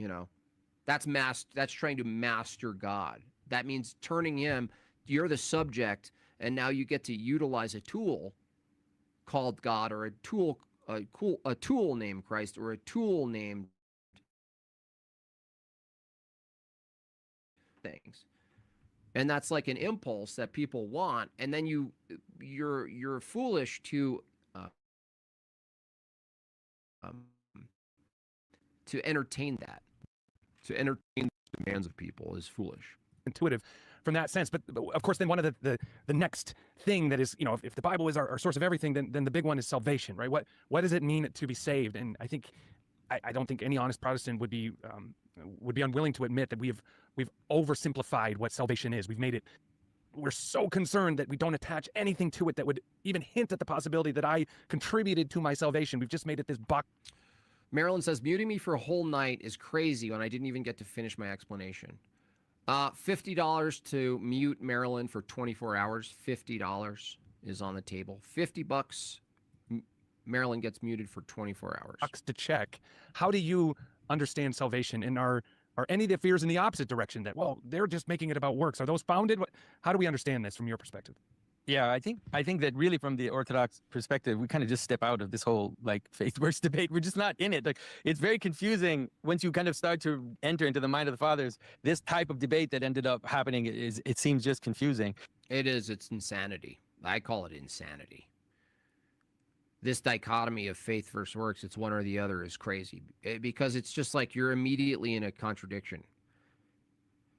You know, that's trying to master God. That means turning him, you're the subject, and now you get to utilize a tool called God, or a tool named Christ, or a tool named things. And that's like an impulse that people want, and then you're foolish uh, um, to entertain that. To entertain the demands of people is foolish. Intuitive from that sense. But of course, then one of the next thing that is, if the Bible is our source of everything, then the big one is salvation, right? What does it mean to be saved? And I think I don't think any honest Protestant would be unwilling to admit that we've oversimplified what salvation is. We've made it. We're so concerned that we don't attach anything to it that would even hint at the possibility that I contributed to my salvation. We've just made it this box. Marilyn says, muting me for a whole night is crazy when I didn't even get to finish my explanation. $50 to mute Marilyn for 24 hours. $50 is on the table. $50, Marilyn gets muted for 24 hours. Box to check. How do you understand salvation? And are any of the fears in the opposite direction, that, well, they're just making it about works? Are those founded? How do we understand this from your perspective? Yeah, I think that really from the Orthodox perspective, we kind of just step out of this whole faith works debate. We're just not in it. It's very confusing once you kind of start to enter into the mind of the fathers. This type of debate that ended up happening it seems just confusing. It is. It's insanity. I call it insanity. This dichotomy of faith versus works, it's one or the other, is crazy, because it's just like you're immediately in a contradiction.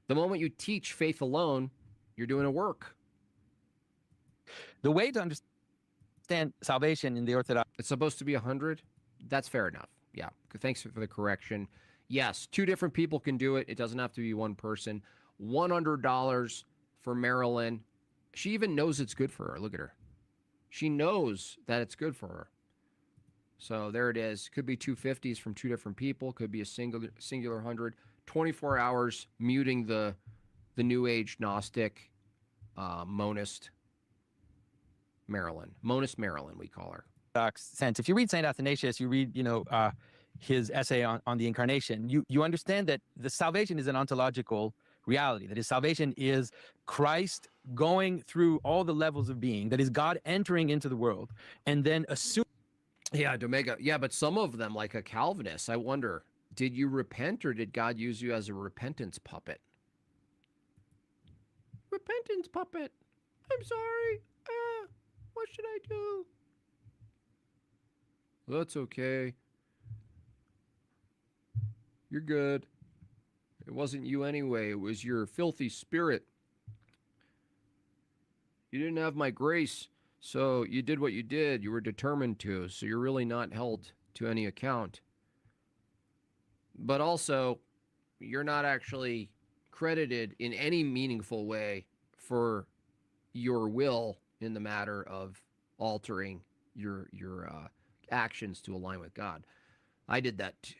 The moment you teach faith alone, you're doing a work. The way to understand salvation in the Orthodox... It's supposed to be 100. That's fair enough. Yeah. Thanks for the correction. Yes, 2 different people can do it. It doesn't have to be one person. $100 for Marilyn. She even knows it's good for her. Look at her. She knows that it's good for her. So there it is. Could be 250s from 2 different people. Could be a singular 100. 24 hours muting the New Age Gnostic monist Marilyn. Monist Marilyn, we call her. Sense. If you read St. Athanasius, you read, his essay on the Incarnation, you understand that the salvation is an ontological reality. That is, salvation is Christ going through all the levels of being. That is, God entering into the world and then assuming. Yeah, Domega. Yeah, but some of them, like a Calvinist, I wonder, did you repent, or did God use you as a repentance puppet? Repentance puppet. I'm sorry. What should I do? Well, that's okay. You're good. It wasn't you anyway. It was your filthy spirit. You didn't have my grace, so you did what you did. You were determined to, so you're really not held to any account. But also, you're not actually credited in any meaningful way for your will in the matter of altering your actions to align with God. I did that.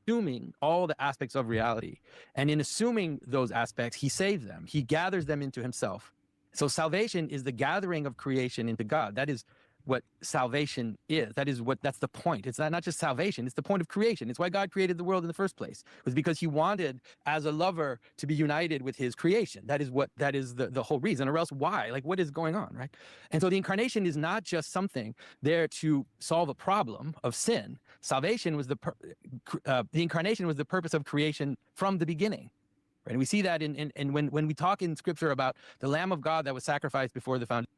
Assuming all the aspects of reality. And in assuming those aspects, he saves them. He gathers them into himself. So salvation is the gathering of creation into God. That is what salvation is. That's the point. It's not just salvation, it's the point of creation. It's why God created the world in the first place. It was because he wanted, as a lover, to be united with his creation. That is the whole reason. Or else why? What is going on, right? And so the Incarnation is not just something there to solve a problem of sin. Salvation was the Incarnation was the purpose of creation from the beginning. Right? And we see that in when we talk in Scripture about the Lamb of God that was sacrificed before the foundation.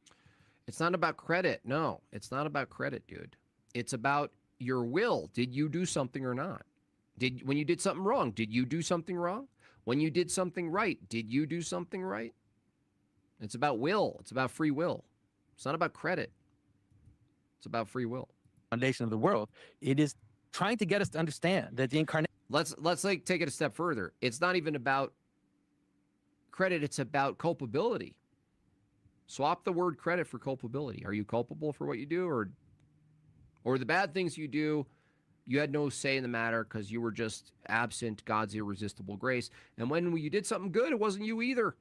It's not about credit. No, it's not about credit, dude. It's about your will. Did you do something or not? When you did something wrong, did you do something wrong? When you did something right, did you do something right? It's about will. It's about free will. It's not about credit. It's about free will. Foundation of the world. It is trying to get us to understand that the Incarnation. Let's take it a step further. It's not even about credit. It's about culpability. Swap the word credit for culpability. Are you culpable for what you do, or the bad things you do, you had no say in the matter because you were just absent God's irresistible grace? And when you did something good, it wasn't you either.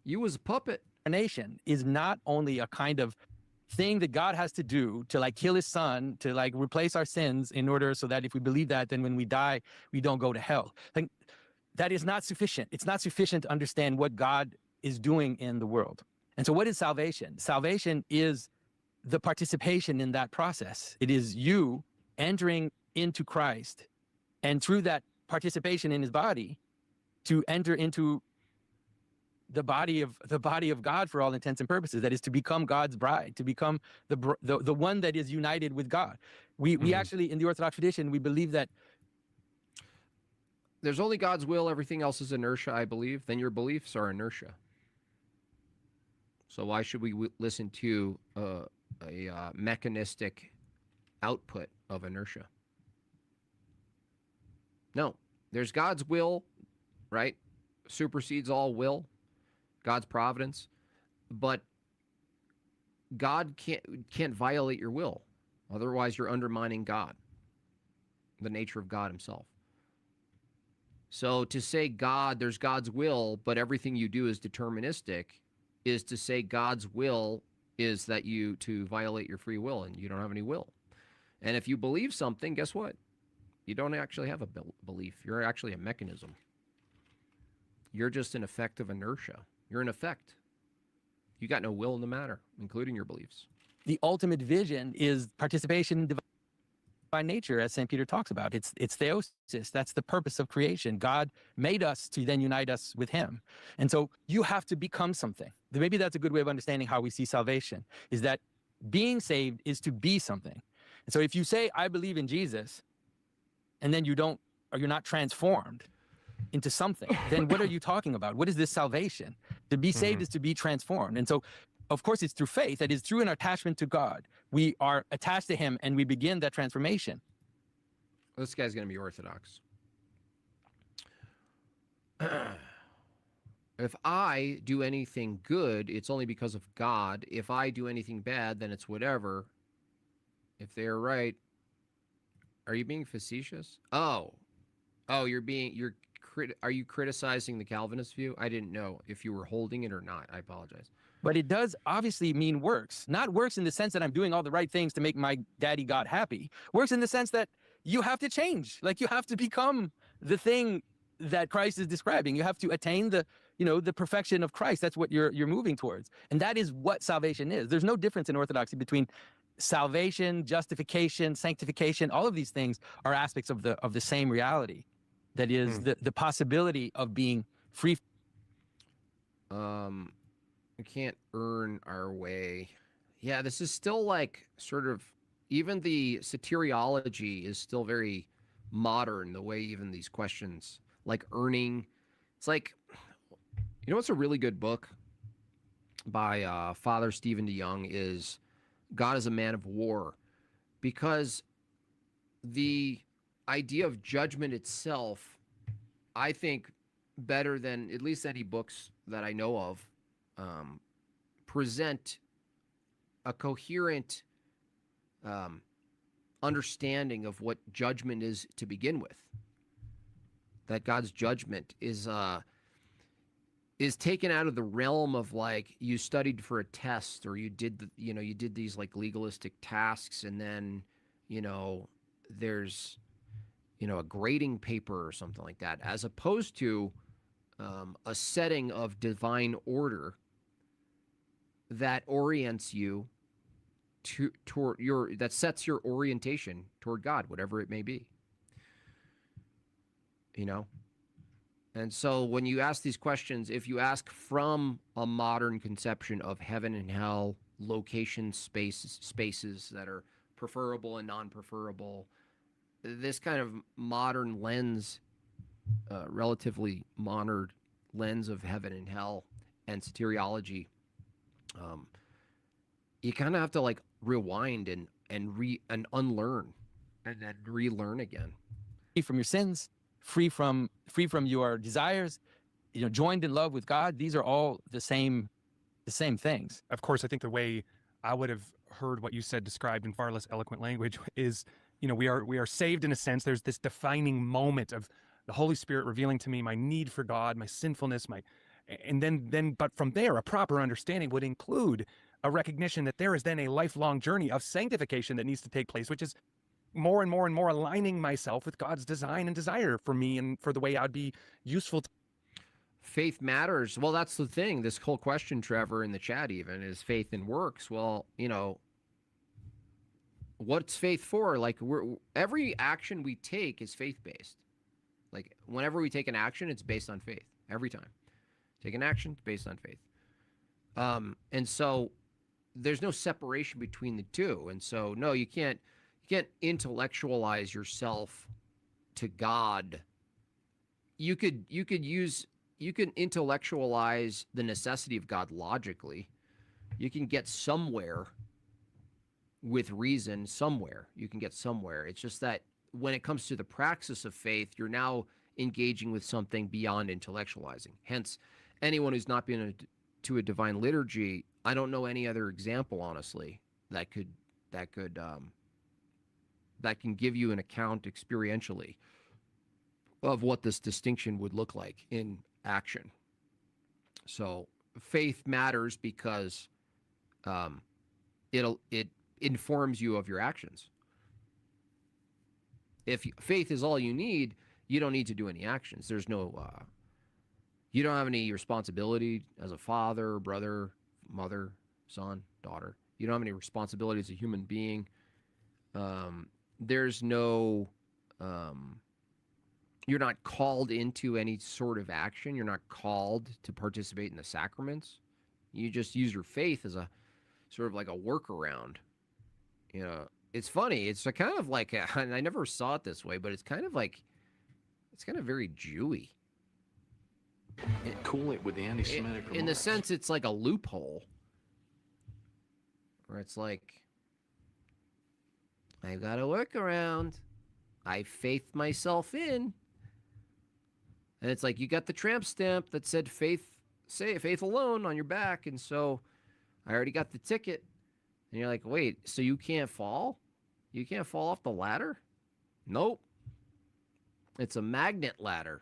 You was a puppet. Incarnation is not only a kind of thing that God has to do to like kill his son, to like replace our sins in order so that if we believe that, then when we die, we don't go to hell. Like that is not sufficient. It's not sufficient to understand what God is doing in the world. And so what is salvation? Salvation is the participation in that process. It is you entering into Christ, and through that participation in his body, to enter into the body of God for all intents and purposes. That is to become God's bride, to become the one that is united with God. We actually, in the Orthodox tradition, we believe that There's only God's will. Everything else is inertia, I believe. Then your beliefs are inertia. So why should we listen to a mechanistic output of inertia? No, there's God's will, right? Supersedes all will, God's providence, but God can't violate your will. Otherwise, you're undermining God, the nature of God himself. So to say there's God's will, but everything you do is deterministic, is to say God's will is that to violate your free will and you don't have any will. And if you believe something, guess what? You don't actually have a belief. You're actually a mechanism. You're just an effect of inertia. You're an effect. You got no will in the matter, including your beliefs. the ultimate vision is participation in divine nature, as St. Peter talks about. It's theosis. That's the purpose of creation. God made us to then unite us with him. And so you have to become something. Maybe that's a good way of understanding how we see salvation, is that being saved is to be something. And so if you say, I believe in Jesus, and then you don't, or you're not transformed into something, then what are you talking about? What is this salvation? To be saved is to be transformed. And so, of course, it's through faith. That is through an attachment to God. We are attached to him and we begin that transformation. This guy's going to be Orthodox. If I do anything good, it's only because of God. If I do anything bad, then it's whatever. If they're right, are you being facetious? Oh, are you criticizing the Calvinist view? I didn't know if you were holding it or not. I apologize. But it does obviously mean works. Not works in the sense that I'm doing all the right things to make my daddy God happy. Works in the sense that you have to change. Like you have to become the thing that Christ is describing. You have to attain the perfection of Christ. That's what you're moving towards. And that is what salvation is. There's no difference in Orthodoxy between salvation, justification, sanctification. All of these things are aspects of the same reality. That is the possibility of being free. We can't earn our way. Yeah, this is still like sort of, even the soteriology is still very modern, the way even these questions, like earning. It's like, what's a really good book by Father Stephen DeYoung is God is a Man of War, because the idea of judgment itself, I think, better than at least any books that I know of, present a coherent understanding of what judgment is to begin with. That God's judgment is taken out of the realm of like you studied for a test, or you did these like legalistic tasks, and then there's a grading paper or something like that, as opposed to a setting of divine order that orients you toward that sets your orientation toward God, whatever it may be. And so when you ask these questions, if you ask from a modern conception of heaven and hell, location spaces that are preferable and non-preferable, this kind of modern lens, relatively modern lens of heaven and hell and soteriology, you kind of have to like rewind and unlearn and then relearn again. Free from your sins, free from your desires, joined in love with God. These are all the same things. Of course, I think the way I would have heard what you said described in far less eloquent language is, we are saved in a sense. There's this defining moment of the Holy Spirit revealing to me my need for God, my sinfulness, but from there, a proper understanding would include a recognition that there is then a lifelong journey of sanctification that needs to take place, which is more and more and more aligning myself with God's design and desire for me and for the way I'd be useful to. Faith matters. Well, that's the thing. This whole question, Trevor, in the chat even, is faith and works. Well, what's faith for? Like, every action we take is faith-based. Like, whenever we take an action, it's based on faith. Every time. Take an action, it's based on faith. And so there's no separation between the two. And so, no, you can't intellectualize yourself to God. You can intellectualize the necessity of God logically. You can get somewhere with reason somewhere. You can get somewhere. It's just that when it comes to the praxis of faith, you're now engaging with something beyond intellectualizing. Hence, anyone who's not been to a divine liturgy, I don't know any other example, honestly, that can give you an account experientially of what this distinction would look like in action. So faith matters because it informs you of your actions. If faith is all you need, you don't need to do any actions. There's no, you don't have any responsibility as a father, brother, mother, son, daughter. You don't have any responsibility as a human being. There's no, you're not called into any sort of action. You're not called to participate in the sacraments. You just use your faith as a sort of like a workaround. It's funny. It's a kind of like, and I never saw it this way, but it's kind of very Jewy. Cool it with the anti-Semitic remarks. In the sense, it's like a loophole. Where it's like, I've got a workaround. I faithed myself in. And it's like, you got the tramp stamp that said faith alone on your back. And so I already got the ticket. And you're like, wait, so you can't fall? You can't fall off the ladder? Nope. It's a magnet ladder.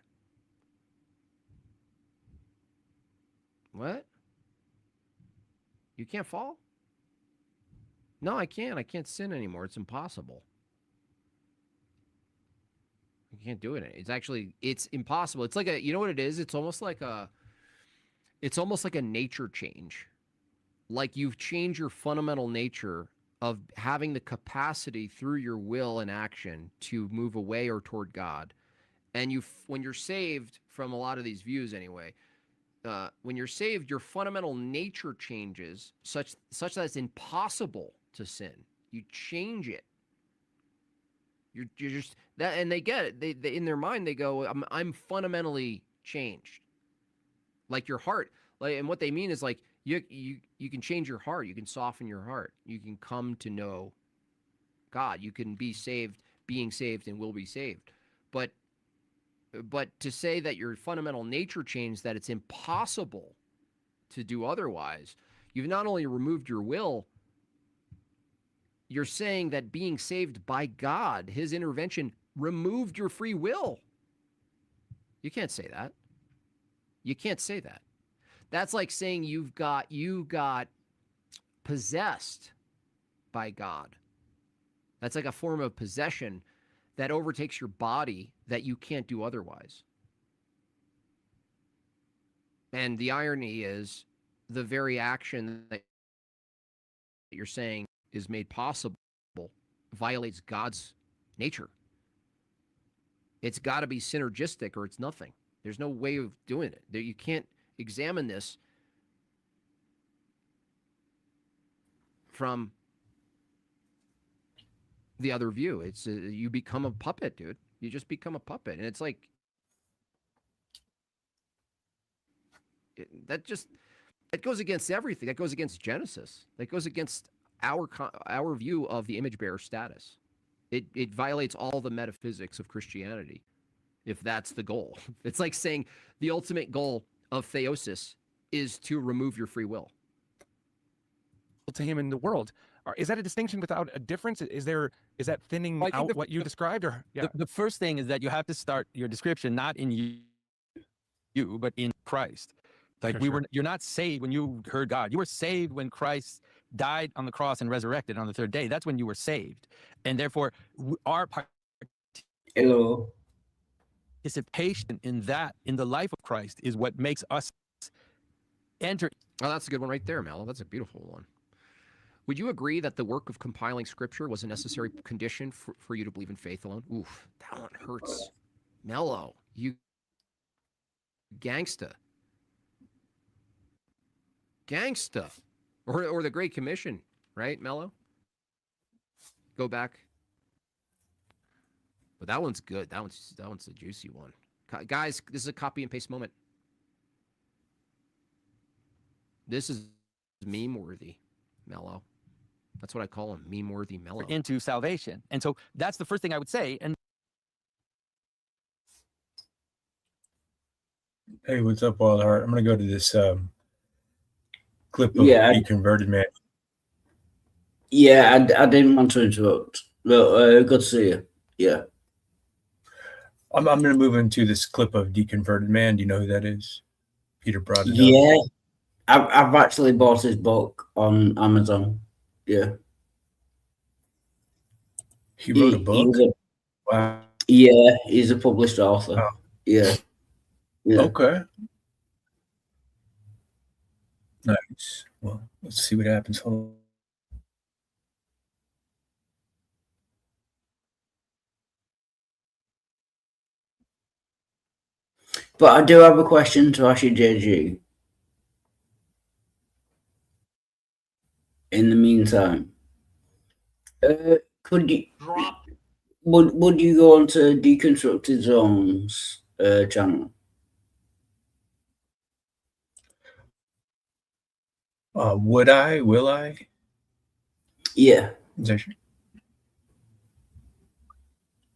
What? You can't fall? No, I can't. I can't sin anymore. It's impossible. You can't do it. It's impossible. It's like you know what it is? It's almost like a nature change. Like you've changed your fundamental nature of having the capacity through your will and action to move away or toward God. And when you're saved, from a lot of these views anyway, when you're saved, your fundamental nature changes such that it's impossible to sin. You change it. You're just that, and they get it. They in their mind they go, I'm fundamentally changed. Like your heart, and what they mean is like you can change your heart. You can soften your heart. You can come to know God. You can be saved, being saved, and will be saved. But to say that your fundamental nature changed, that it's impossible to do otherwise, you've not only removed your will, you're saying that being saved by God, his intervention, removed your free will. You can't say that. You can't say that. That's like saying you got possessed by God. That's like a form of possession that overtakes your body that you can't do otherwise. And the irony is the very action that you're saying is made possible violates God's nature. It's got to be synergistic or it's nothing. There's no way of doing it. You can't examine this from the other view. It's you become a puppet, dude. You just become a puppet, and it's like that goes against everything. That goes against Genesis. That goes against our view of the image bearer status. It violates all the metaphysics of Christianity, if that's the goal. It's like saying the ultimate goal of theosis is to remove your free will. To him in the world. Is that a distinction without a difference? Is that thinning out what you described? Or yeah. The first thing is that you have to start your description not in you, but in Christ. Like you're not saved when you heard God. You were saved when Christ died on the cross and resurrected on the third day. That's when you were saved. And therefore our Hello. participation in the life of Christ is what makes us enter. Oh, that's a good one right there, Mello. That's a beautiful one. Would you agree that the work of compiling scripture was a necessary condition for you to believe in faith alone? Oof, that one hurts. Mello, you gangsta. Or the Great Commission, right, Mello? Go back. But that one's good. That one's a juicy one. Guys, this is a copy and paste moment. This is meme worthy, Mello. That's what I call him, meme worthy Mello. Into salvation. And so that's the first thing I would say. And hey, what's up, Wild Heart? I'm gonna go to this clip of Deconverted Man. Yeah, I didn't want to interrupt, but good to see you. Yeah. I'm gonna move into this clip of Deconverted Man. Do you know who that is? Peter brought it up. Yeah. I've actually bought his book on Amazon. Yeah. He wrote a book? Wow. Yeah, he's a published author. Oh. Yeah. Okay. Nice. Well, let's see what happens. Hold on. But I do have a question to ask you, JG. In the meantime, could you would you go onto Deconstructed Zone's channel? Would I? Will I? Yeah.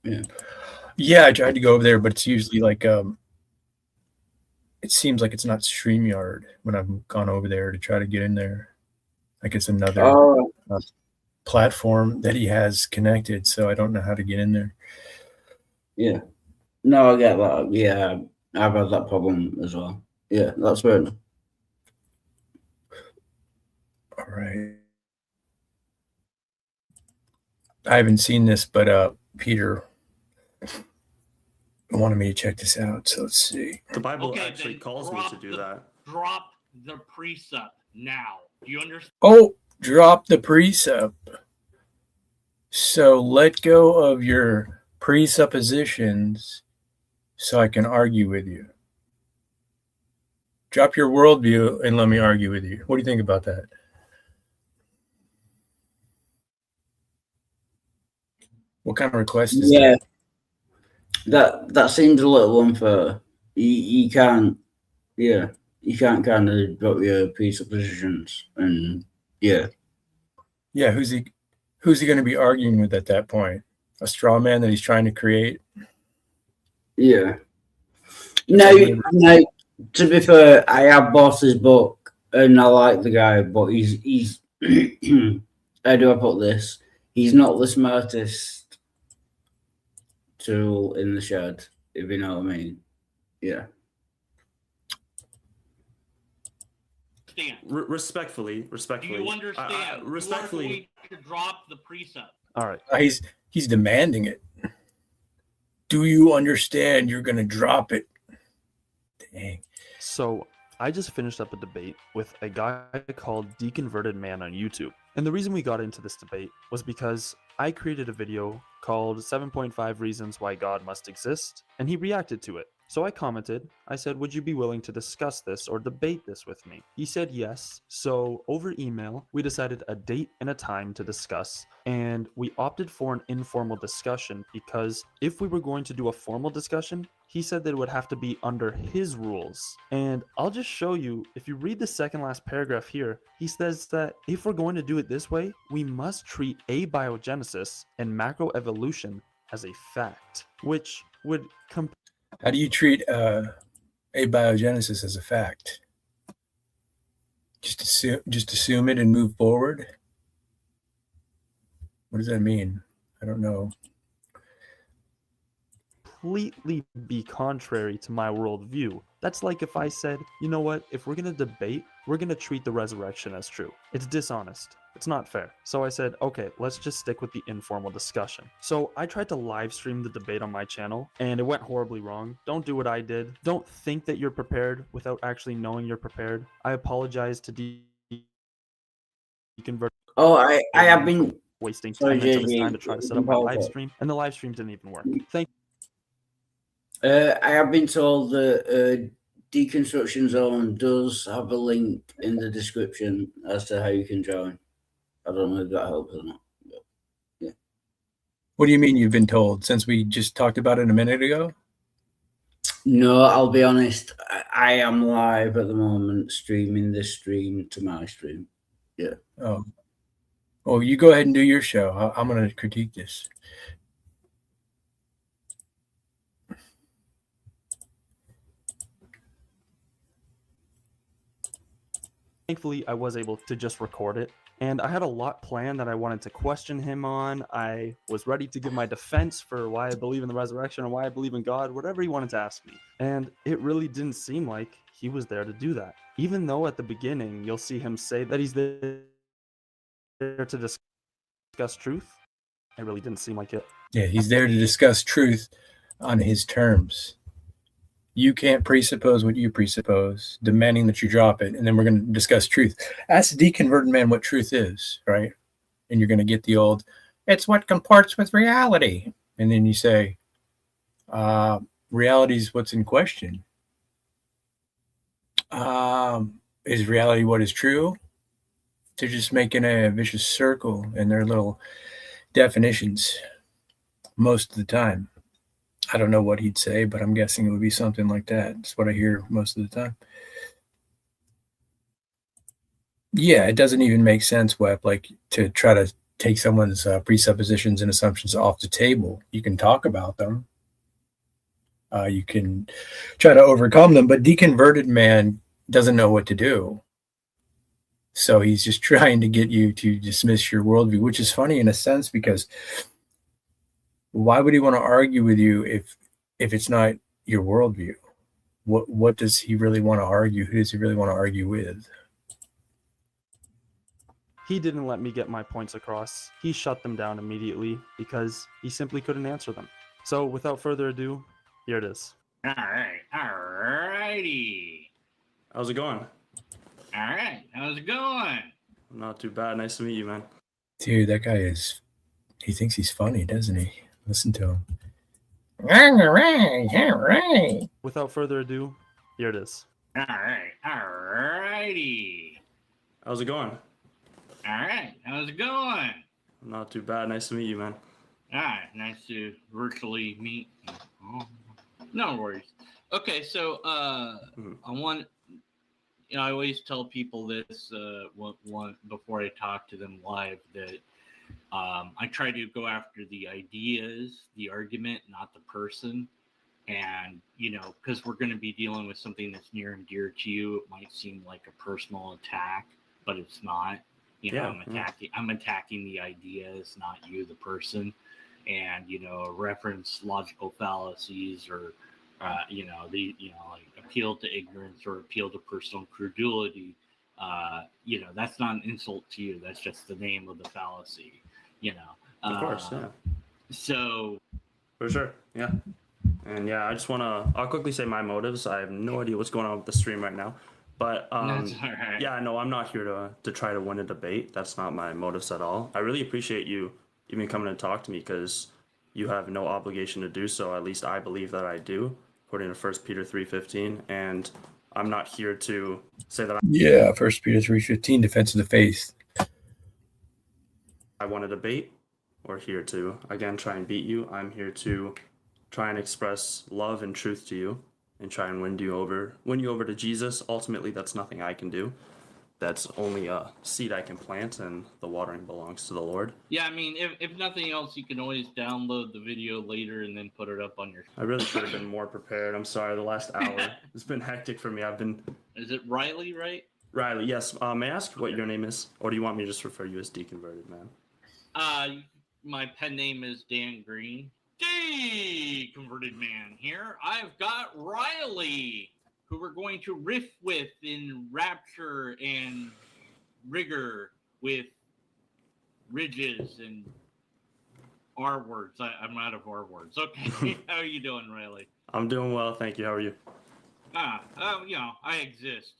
Yeah. Yeah, I tried to go over there, but it's usually like it seems like it's not StreamYard when I've gone over there to try to get in there. Like it's another platform that he has connected, so I don't know how to get in there. Yeah. No, I get that. Yeah, I've had that problem as well. Yeah, that's fair enough. All right. I haven't seen this, but Peter wanted me to check this out, so let's see. The Bible actually calls me to do that. Drop the precept now. Do you understand? Oh, drop the precept. So let go of your presuppositions so I can argue with you. Drop your worldview and let me argue with you. What do you think about that? What kind of request is that? That seems a little unfair. You can't, you can't kind of drop your presuppositions and yeah. Who's he going to be arguing with at that point? A straw man that he's trying to create? Yeah. No, to be fair, I have bought his book and I like the guy, but he's how do I put this? He's not the smartest tool in the shed, if you know what I mean. Yeah. Respectfully. Do you understand? Respectfully. You are going to drop the precept. All right. He's demanding it. Do you understand? You're going to drop it. Dang. So I just finished up a debate with a guy called Deconverted Man on YouTube. And the reason we got into this debate was because I created a video called 7.5 Reasons Why God Must Exist, and he reacted to it. So I commented, I said, would you be willing to discuss this or debate this with me? He said yes. So over email, we decided a date and a time to discuss, and we opted for an informal discussion because if we were going to do a formal discussion, he said that it would have to be under his rules. And I'll just show you, if you read the second last paragraph here, he says that if we're going to do it this way, we must treat abiogenesis and macroevolution as a fact, which would How do you treat abiogenesis as a fact? Just assume it and move forward? What does that mean? I don't know. completely be contrary to my worldview. That's like if I said, you know what, if we're going to debate, we're going to treat the resurrection as true. It's dishonest. It's not fair. So I said, okay, let's just stick with the informal discussion. So I tried to live stream the debate on my channel, and it went horribly wrong. Don't do what I did. Don't think that you're prepared without actually knowing you're prepared. I apologize to Deconverted Oh, I have Man been. for wasting Sorry, 10 minutes of his JJ, time to try to set up my live stream, and the live stream didn't even work. Thank I have been told that Deconstruction Zone does have a link in the description as to how you can join. I don't know if that helps or not. But, yeah. What do you mean you've been told? Since we just talked about it a minute ago? No, I'll be honest. I am live at the moment, streaming this stream to my stream. Yeah. Oh. Oh, you go ahead and do your show. I'm going to critique this. Thankfully, I was able to just record it, and I had a lot planned that I wanted to question him on. I was ready to give my defense for why I believe in the resurrection and why I believe in God, whatever he wanted to ask me. And it really didn't seem like he was there to do that. Even though at the beginning, you'll see him say that he's there to discuss truth, it really didn't seem like it. Yeah, he's there to discuss truth on his terms. You can't presuppose what you presuppose, demanding that you drop it, and then we're going to discuss truth. Ask the Deconverted Man what truth is, right? And you're going to get the old, it's what comports with reality. And then you say, reality is what's in question. Is reality what is true? They're just making a vicious circle in their little definitions most of the time. I don't know what he'd say, but I'm guessing it would be something like that. It's what I hear most of the time. Yeah, it doesn't even make sense, Web, like to try to take someone's presuppositions and assumptions off the table. You can talk about them. You can try to overcome them, but Deconverted Man doesn't know what to do. So he's just trying to get you to dismiss your worldview, which is funny in a sense, because why would he want to argue with you if it's not your worldview? What does he really want to argue? Who does he really want to argue with? He didn't let me get my points across. He shut them down immediately because he simply couldn't answer them. So without further ado, here it is. All right. All righty. How's it going? All right. How's it going? Not too bad. Nice to meet you, man. Dude, that guy he thinks he's funny, doesn't he? Listen to him. Without further ado, here it is. All right. All righty. How's it going? All right. How's it going? Not too bad. Nice to meet you, man. All right. Nice to virtually meet. Oh, no worries. Okay. So, I want, I always tell people this before I talk to them live that I try to go after the ideas, the argument, not the person. And, because we're going to be dealing with something that's near and dear to you, it might seem like a personal attack, but it's not. I'm attacking the ideas, not you, the person. And, reference logical fallacies or, like appeal to ignorance or appeal to personal credulity. That's not an insult to you. That's just the name of the fallacy, Of course, yeah. So. For sure, yeah. And yeah, I'll quickly say my motives. I have no idea what's going on with the stream right now. But That's all right. yeah, no, I'm not here to try to win a debate. That's not my motives at all. I really appreciate you even coming to talk to me because you have no obligation to do so. At least I believe that I do, according to 1 Peter 3:15. And I'm not here to say that 1 Peter 3:15, defense of the faith. I want to debate or here to, again, try and beat you. I'm here to try and express love and truth to you and try and win you over to Jesus. Ultimately, that's nothing I can do. That's only a seed I can plant, and the watering belongs to the Lord. Yeah, I mean, if nothing else, you can always download the video later and then put it up on your. I really should have been more prepared. I'm sorry. The last hour it's been hectic for me. Is it Riley, right? Riley, yes. May I ask what your name is, or do you want me to just refer you as Deconverted Man? My pen name is Dan Green. Deconverted Man here. I've got Riley, who we're going to riff with in rapture and rigor with ridges and R words. I'm out of R words. Okay, how are you doing, Riley? I'm doing well, thank you. How are you? I exist.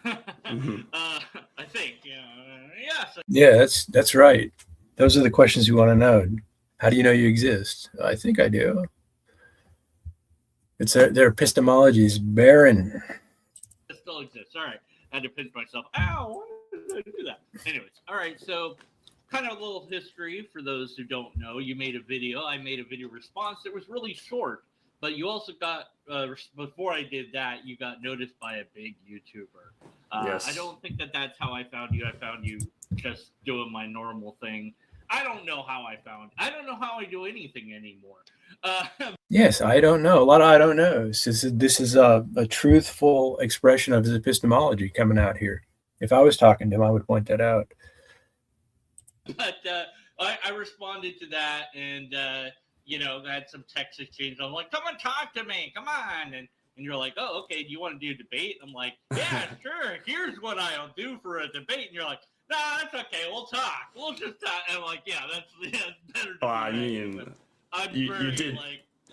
I think, yes. Yeah, that's right. Those are the questions you want to know. How do you know you exist? I think I do. It's their epistemology is barren. It still exists. All right. I had to pinch myself. Ow, why did I do that? Anyways, all right. So, kind of a little history for those who don't know. You made a video. I made a video response that was really short, but you also got, before I did that, you got noticed by a big YouTuber. Yes. I don't think that's how I found you. I found you just doing my normal thing. I don't know how I don't know how I do anything anymore. Yes, I don't know. A lot of I don't know. This is a truthful expression of his epistemology coming out here. If I was talking to him, I would point that out. But I responded to that, and I had some text exchange. I'm like, "Come and talk to me, come on!" And you're like, "Oh, okay. Do you want to do a debate?" I'm like, "Yeah, sure. Here's what I'll do for a debate." And you're like, "No, that's okay. We'll talk. We'll just talk." And I'm like, "Yeah, that's better." Well, I mean, you did.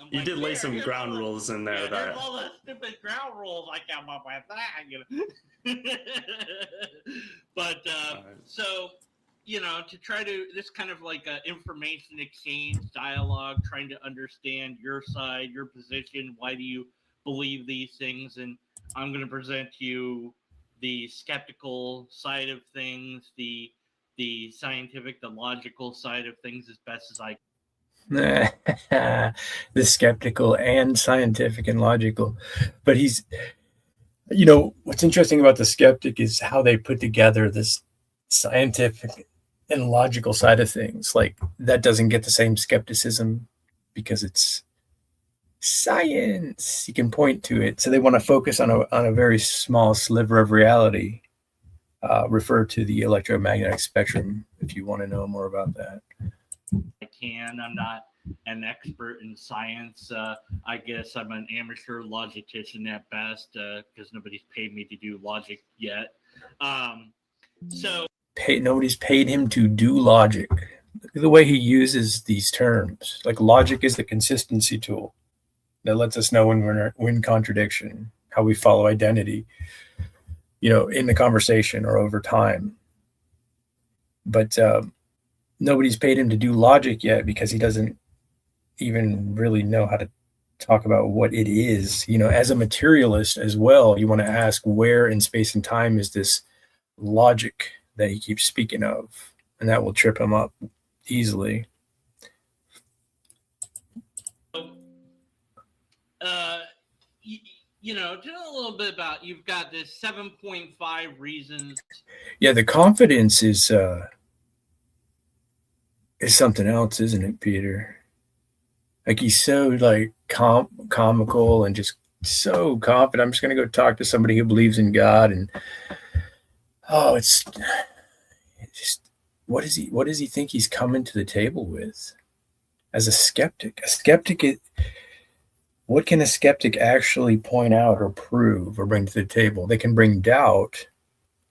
You did lay some ground rules in there. There's all the stupid ground rules I come up with that, But so, to try to this kind of like a information exchange dialogue, trying to understand your side, your position. Why do you believe these things? And I'm going to present to you the skeptical side of things, the scientific, the logical side of things as best as I can. The skeptical and scientific and logical. But he's, what's interesting about the skeptic is how they put together this scientific and logical side of things. Like, that doesn't get the same skepticism because it's science. You can point to it. So they want to focus on a very small sliver of reality. Refer to the electromagnetic spectrum if you want to know more about that. I'm not an expert in science. I guess I'm an amateur logician at best because nobody's paid me to do logic yet. Nobody's paid him to do logic. Look at the way he uses these terms. Like, logic is the consistency tool that lets us know when we're in contradiction, how we follow identity, in the conversation or over time. But nobody's paid him to do logic yet because he doesn't even really know how to talk about what it is. As a materialist as well, you want to ask where in space and time is this logic that he keeps speaking of, and that will trip him up easily. Just a little bit about, you've got this 7.5 reasons. Yeah, the confidence is something else, isn't it, Peter? Like, he's so like comical and just so confident. I'm just going to go talk to somebody who believes in God, and it's just what does he think he's coming to the table with? As a skeptic, what can a skeptic actually point out or prove or bring to the table? They can bring doubt,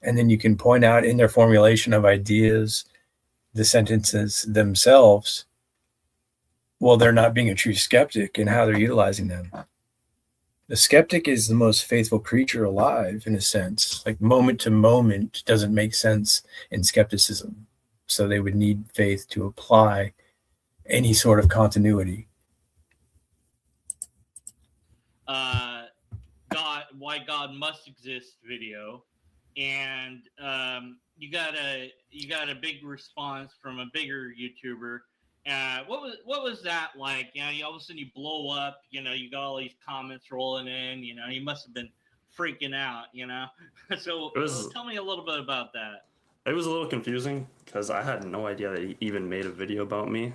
and then you can point out in their formulation of ideas, the sentences themselves, well, they're not being a true skeptic in how they're utilizing them. The skeptic is the most faithful creature alive, in a sense. Like, moment to moment doesn't make sense in skepticism. So they would need faith to apply any sort of continuity. Why God Must Exist video, and you got a big response from a bigger YouTuber. What was that like? All of a sudden you blow up. You got all these comments rolling in. You must have been freaking out. So tell me a little bit about that. It was a little confusing because I had no idea that he even made a video about me.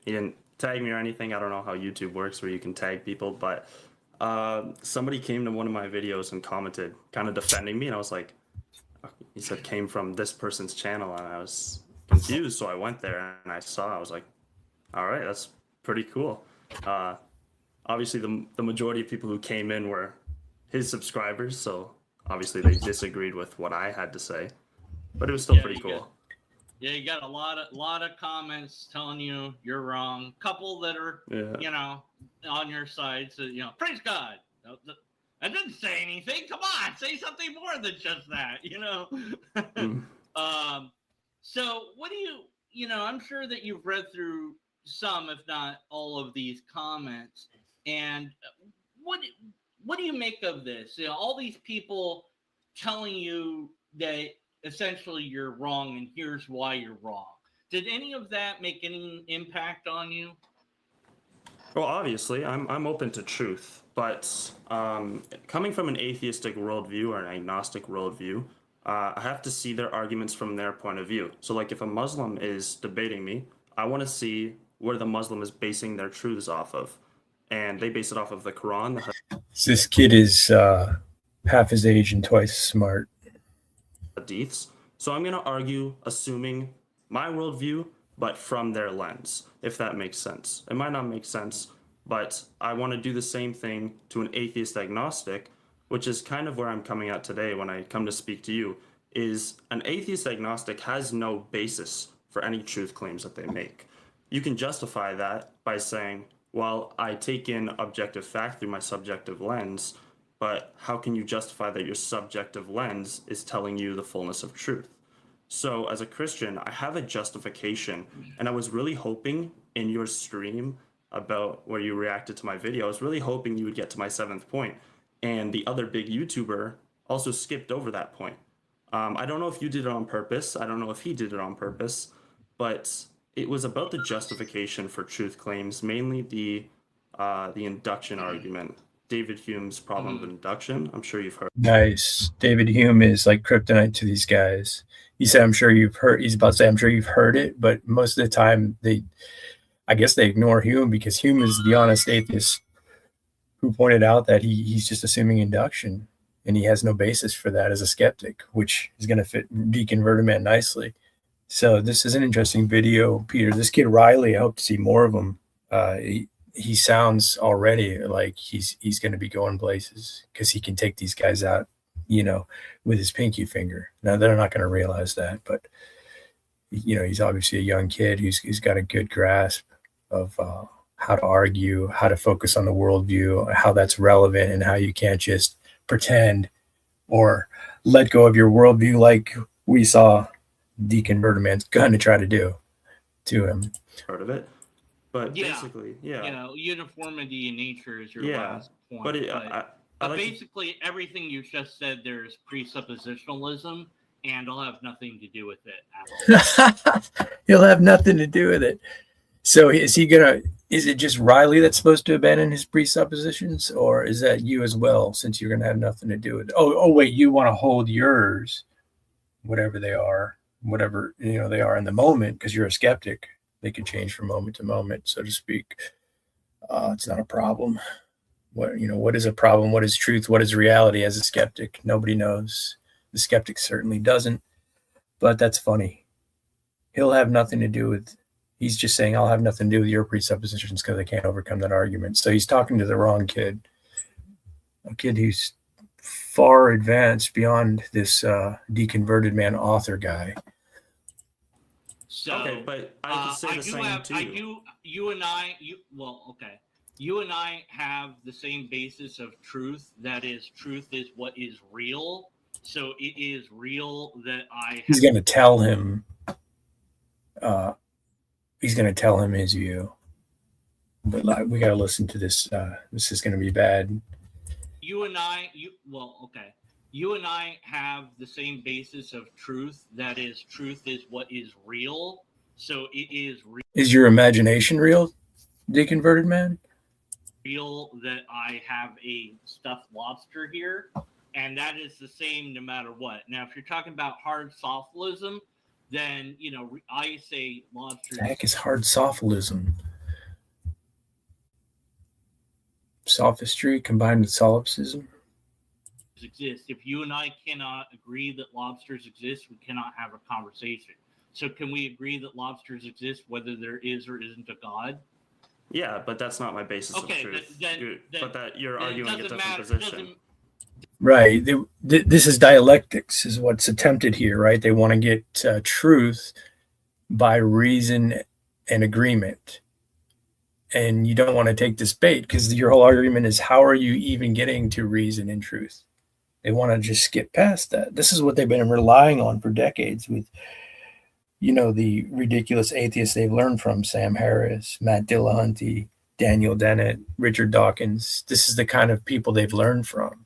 He didn't tag me or anything. I don't know how YouTube works where you can tag people, but somebody came to one of my videos and commented, kind of defending me, and I was like, he said came from this person's channel, and I was confused. So I went there and I was like, all right, that's pretty cool. Obviously, the majority of people who came in were his subscribers, so obviously they disagreed with what I had to say, but it was still pretty cool. You got a lot of comments telling you you're wrong. Couple that are on your side. So praise God. I didn't say anything. Come on, say something more than just that. So what do you? I'm sure that you've read through some, if not all, of these comments. And what do you make of this? All these people telling you that essentially you're wrong and here's why you're wrong. Did any of that make any impact on you? Well, obviously, I'm open to truth, but coming from an atheistic worldview or an agnostic worldview, I have to see their arguments from their point of view. So, like, if a Muslim is debating me, I want to see where the Muslim is basing their truths off of, and they base it off of the Quran. This kid is half his age and twice as smart. Hadiths. So I'm going to argue assuming my worldview, but from their lens, if that makes sense. It might not make sense, but I want to do the same thing to an atheist agnostic, which is kind of where I'm coming at today when I come to speak to you, is an atheist agnostic has no basis for any truth claims that they make. You can justify that by saying, well, I take in objective fact through my subjective lens, but how can you justify that your subjective lens is telling you the fullness of truth? So as a Christian, I have a justification, and I was really hoping in your stream about where you reacted to my video, I was really hoping you would get to my 7th point, and the other big YouTuber also skipped over that point. I don't know if you did it on purpose. I don't know if he did it on purpose, but it was about the justification for truth claims, mainly the induction argument. David Hume's problem of induction. I'm sure you've heard. Nice. David Hume is like kryptonite to these guys. He said, I'm sure you've heard, he's about to say, I'm sure you've heard it, but most of the time I guess they ignore Hume because Hume is the honest atheist who pointed out that he's just assuming induction and he has no basis for that as a skeptic, which is going to fit Deconverted Man nicely. So this is an interesting video, Peter. This kid Riley, I hope to see more of him. He sounds already like he's going to be going places because he can take these guys out, with his pinky finger. Now they're not going to realize that, but he's obviously a young kid who's got a good grasp of how to argue, how to focus on the worldview, how that's relevant, and how you can't just pretend or let go of your worldview like we saw Deconverted Man's going to try to do to him. Part of it. But basically, uniformity in nature is your last point. But basically, everything you just said there is presuppositionalism, and it'll have nothing to do with it at all. He'll have nothing to do with it. So is it just Riley that's supposed to abandon his presuppositions, or is that you as well, since you're going to have nothing to do with it? Oh, wait, you want to hold yours, whatever they are in the moment, because you're a skeptic. They can change from moment to moment, so to speak. It's not a problem. What is a problem? What is truth? What is reality? As a skeptic, nobody knows. The skeptic certainly doesn't, but that's funny. He'll have nothing to do with, he's just saying, I'll have nothing to do with your presuppositions because I can't overcome that argument. So he's talking to the wrong kid, a kid who's far advanced beyond this Deconverted Man author guy. So, okay, but I can say the same too. You and I have the same basis of truth. That is, truth is what is real. So it is real that he's going to tell him. He's going to tell him his view. But we got to listen to this. This is going to be bad. You and I have the same basis of truth. That is, truth is what is real. So it is real. Is your imagination real, Deconverted Man? Real that I have a stuffed lobster here, and that is the same no matter what. Now, if you're talking about hard sophilism, then I say lobsters. The heck is hard sophilism? Sophistry combined with solipsism? Exist. If you and I cannot agree that lobsters exist, we cannot have a conversation. So can we agree that lobsters exist whether there is or isn't a God? Yeah, but that's not my basis Okay, of truth. then But that you're then it arguing a doesn't different matter. position. Right. This is dialectics, is what's attempted here, right? They want to get truth by reason and agreement. And you don't want to take this bait because your whole argument is, how are you even getting to reason and truth? They want to just skip past that. This is what they've been relying on for decades with, the ridiculous atheists they've learned from: Sam Harris, Matt Dillahunty, Daniel Dennett, Richard Dawkins. This is the kind of people they've learned from.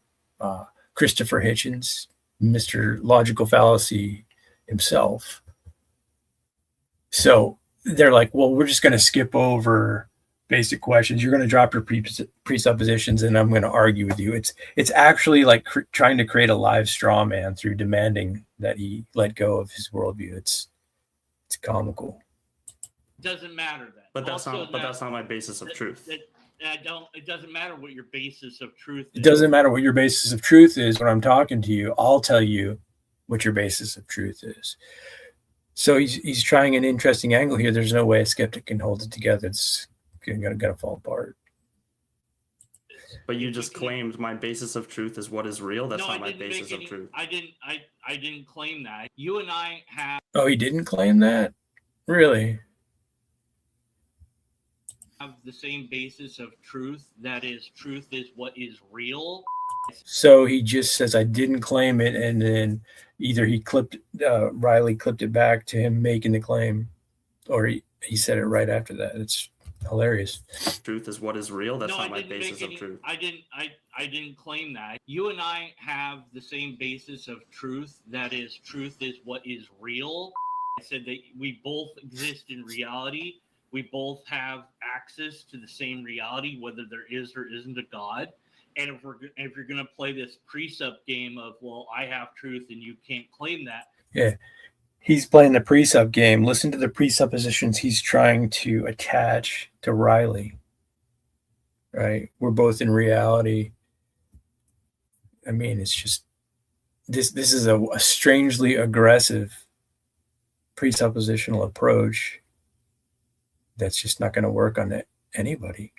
Christopher Hitchens, Mr. Logical Fallacy himself. So they're like, well, we're just going to skip over basic questions. You're going to drop your presuppositions, and I'm going to argue with you. It's actually like trying to create a live straw man through demanding that he let go of his worldview. It's comical. Doesn't matter then. But that's Also not. But that's not my basis of truth. It doesn't matter what your basis of truth is. It doesn't matter what your basis of truth is. When I'm talking to you, I'll tell you what your basis of truth is. So he's trying an interesting angle here. There's no way a skeptic can hold it together. It's gonna fall apart. But you just claimed my basis of truth is what is real. That's No, not my basis of truth. I didn't claim that. You and I have Oh, he didn't claim that? Really? the same basis of truth. That is, truth is what is real. So he just says, I didn't claim it, and then either Riley clipped it back to him making the claim, or he said it right after that. It's hilarious. Truth is what is real. That's No, not my basis of truth. I didn't claim that. You and I have the same basis of truth. That is, truth is what is real. I said that we both exist in reality. We both have access to the same reality, whether there is or isn't a God. And if you're gonna play this precept game of, well, I have truth and you can't claim that. Yeah, he's playing the precept game. Listen to the presuppositions he's trying to attach to Riley. Right? We're both in reality. I mean, it's just this is a strangely aggressive presuppositional approach that's just not going to work on anybody.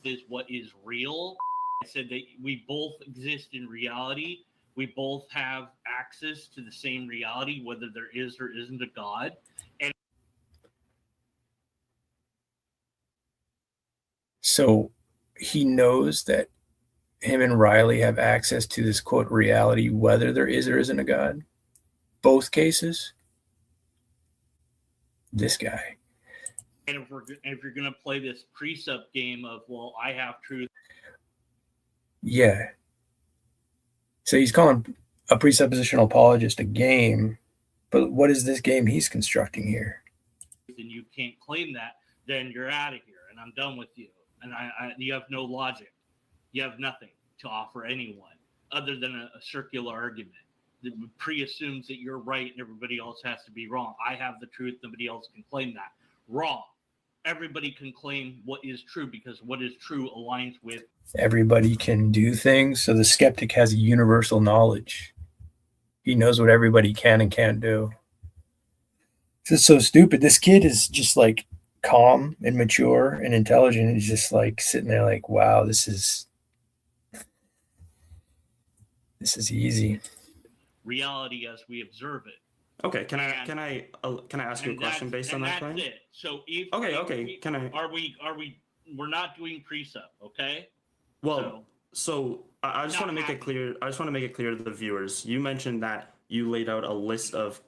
Is what is real. I said that we both exist in reality. We both have access to the same reality, whether there is or isn't a God. And so he knows that him and Riley have access to this, quote, reality, whether there is or isn't a God. Both cases. This guy. And if you're gonna play this precept game of, well, I have truth. Yeah. So he's calling a presuppositional apologist a game, but what is this game he's constructing here? And you can't claim that, then you're out of here, and I'm done with you. And you have no logic. You have nothing to offer anyone other than a circular argument that pre-assumes that you're right and everybody else has to be wrong. I have the truth. Nobody else can claim that. Wrong. Everybody can claim what is true because what is true aligns with. Everybody can do things. So the skeptic has a universal knowledge. He knows what everybody can and can't do. It's so stupid. This kid is just like calm and mature and intelligent. He's just like sitting there like, wow, this is easy. Reality as we observe it. Okay, can I ask you a question based on that claim? That's it. So if Okay. Can I? We're not doing precept, okay? Well, so I just want to make it clear. I just want to make it clear to the viewers. You mentioned that you laid out a list of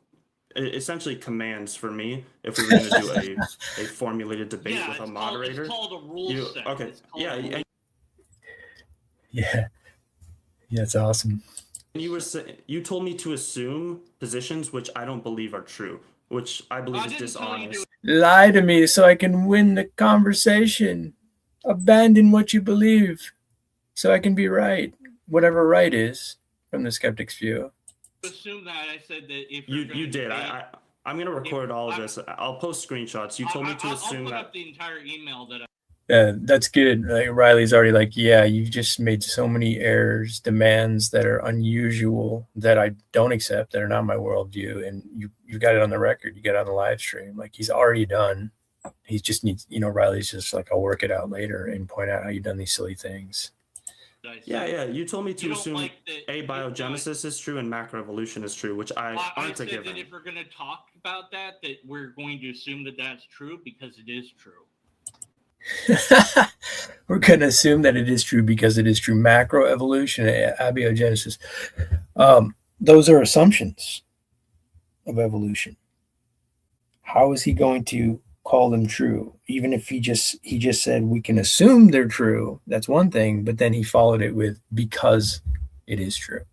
essentially commands for me if we were going to do a formulated debate with a moderator. It's called a rule set. Okay. Yeah. Yeah, it's awesome. You told me to assume positions which I don't believe are true, which I believe is dishonest. Lie to me so I can win the conversation. Abandon what you believe so I can be right, whatever right is from the skeptic's view. Assume that I said that if you did. I'm going to record all of this. I'll post screenshots. You told me to assume I'll put that. up the entire email that. That's good. Like Riley's already like, yeah, you've just made so many errors, demands that are unusual that I don't accept, that are not my worldview, and you got it on the record, you got it on the live stream. Like he's already done He just needs, Riley's just like, I'll work it out later and point out how you've done these silly things. Yeah. You told me to don't assume like that- abiogenesis is true and macroevolution is true, which I aren't a said given. that if we're going to talk about that we're going to assume that that's true because it is true. We're going to assume that it is true because it is true. Macroevolution, abiogenesis. Those are assumptions of evolution. How is he going to call them true? Even if he just said we can assume they're true, that's one thing, but then he followed it with because it is true.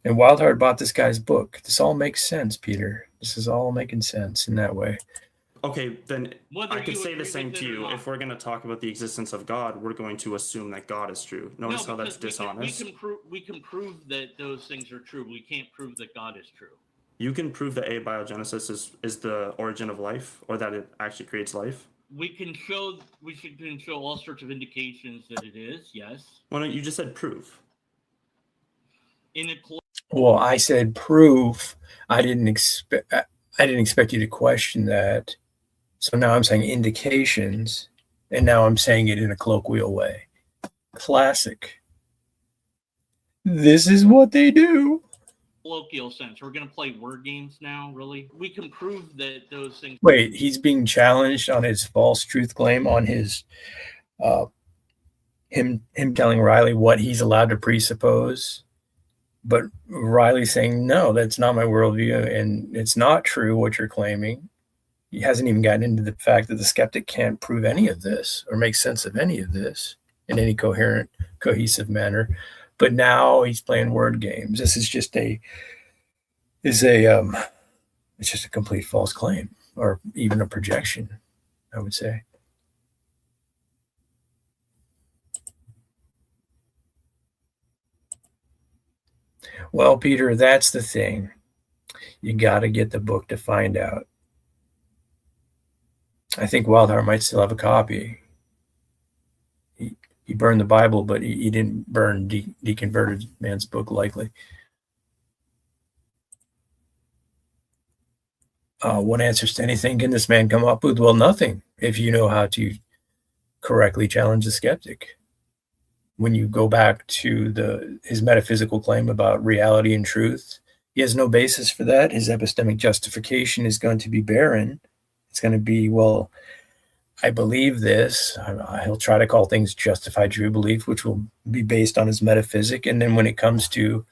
And Wildheart bought this guy's book. This all makes sense, Peter. This is all making sense in that way. Okay, then Whether I could you say the agree same with to it or you. not. If we're going to talk about the existence of God, we're going to assume that God is true. Notice how that's because dishonest. we can prove that those things are true. We can't prove that God is true. You can prove that abiogenesis is the origin of life, or that it actually creates life. We can show all sorts of indications that it is. Yes. Well, no, you just said prove. Well, I said prove. I didn't expect you to question that. So now I'm saying indications, and now I'm saying it in a colloquial way. Classic. This is what they do. Colloquial sense. We're going to play word games now, really? We can prove that those things... Wait, he's being challenged on his false truth claim, on his him telling Riley what he's allowed to presuppose. But Riley's saying, no, that's not my worldview, and it's not true what you're claiming. He hasn't even gotten into the fact that the skeptic can't prove any of this or make sense of any of this in any coherent, cohesive manner. But now he's playing word games. This is just it's just a complete false claim, or even a projection, I would say. Well, Peter, that's the thing. You got to get the book to find out. I think Wildheart might still have a copy. He burned the Bible, but he didn't burn Deconverted Man's book, likely. What answers to anything can this man come up with? Well, nothing, if you know how to correctly challenge the skeptic. When you go back to his metaphysical claim about reality and truth, he has no basis for that. His epistemic justification is going to be barren. It's going to be, well, I believe this. He'll try to call things justified true belief, which will be based on his metaphysic. And then when it comes to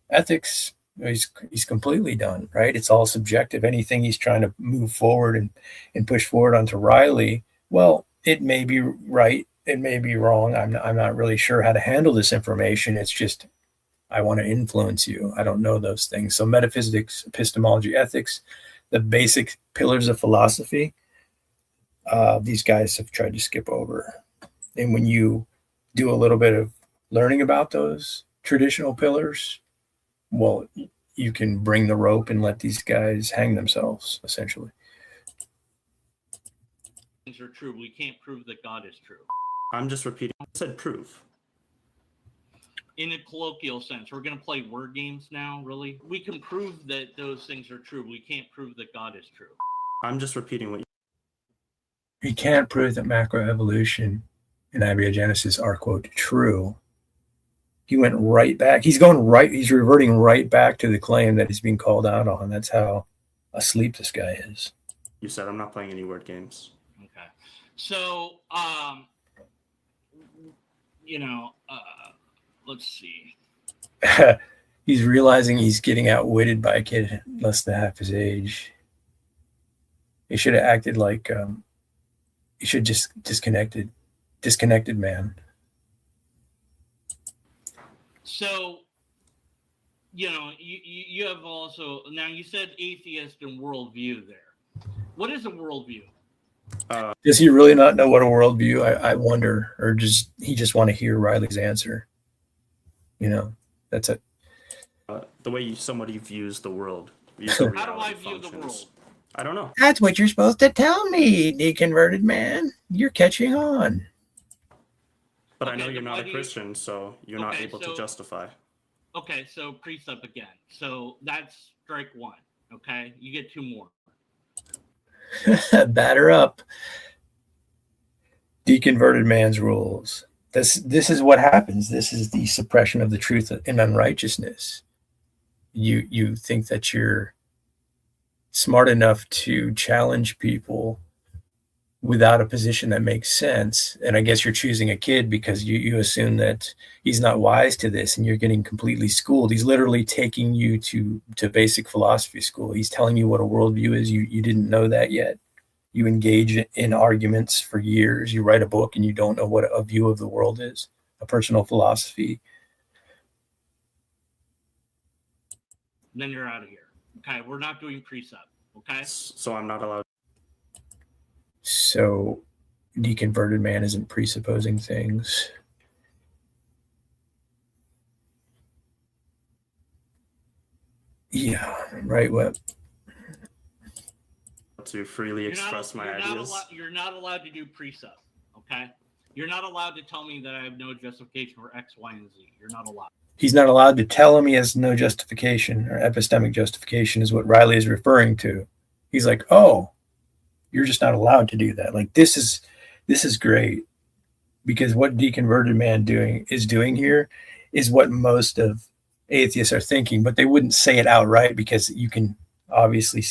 ethics, he's completely done, right? It's all subjective. Anything he's trying to move forward and push forward onto Riley, well, it may be right. It may be wrong. I'm not really sure how to handle this information. It's just, I want to influence you. I don't know those things. So metaphysics, epistemology, ethics, the basic pillars of philosophy, these guys have tried to skip over. And when you do a little bit of learning about those traditional pillars, well, you can bring the rope and let these guys hang themselves, essentially. Things are true. We can't prove that God is true. I'm just repeating. I said prove. In a colloquial sense. We're going to play word games now, really? We can prove that those things are true. We can't prove that God is true. I'm just repeating what you... He can't prove that macroevolution and abiogenesis are, quote, true. He went right back. He's reverting right back to the claim that he's being called out on. That's how asleep this guy is. You said I'm not playing any word games. Okay. So, let's see. He's realizing he's getting outwitted by a kid less than half his age. He should have acted like he should just disconnected man. So, you have also, now you said atheist and worldview there. What is a worldview? Does he really not know what a worldview? I wonder, or does he just want to hear Riley's answer? That's it. The way somebody views the world. How do I view the world? I don't know. That's what you're supposed to tell me, deconverted man. You're catching on. But I know you're not a Christian, so you're not able to justify. Okay, so precept again. So that's strike one. Okay, you get two more. Batter up. Deconverted man's rules. This is what happens. This is the suppression of the truth and unrighteousness. You think that you're smart enough to challenge people without a position that makes sense. And I guess you're choosing a kid because you assume that he's not wise to this, and you're getting completely schooled. He's literally taking you to basic philosophy school. He's telling you what a worldview is. You didn't know that yet. You engage in arguments for years. You write a book and you don't know what a view of the world is, a personal philosophy. Then you're out of here. Okay, we're not doing precept. Okay. So I'm not allowed. So deconverted man isn't presupposing things. Yeah, right. What? To freely express my ideas. You're not allowed to do precept. Okay. You're not allowed to tell me that I have no justification for X, Y, and Z. You're not allowed. He's not allowed to tell him he has no justification, or epistemic justification is what Riley is referring to. He's like, oh, you're just not allowed to do that. Like, this is great, because what deconverted man is doing here is what most of atheists are thinking, but they wouldn't say it outright, because you can obviously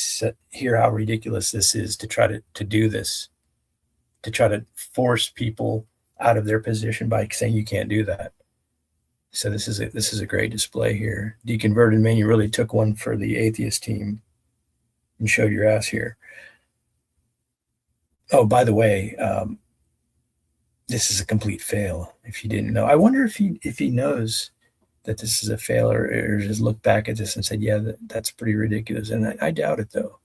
hear how ridiculous this is to try to do this, to try to force people out of their position by saying you can't do that. So this is a great display here. Deconverted man, you really took one for the atheist team and showed your ass here. Oh, by the way, this is a complete fail. If you didn't know, I wonder if he knows that this is a fail, or just looked back at this and said, yeah, that's pretty ridiculous. And I doubt it, though.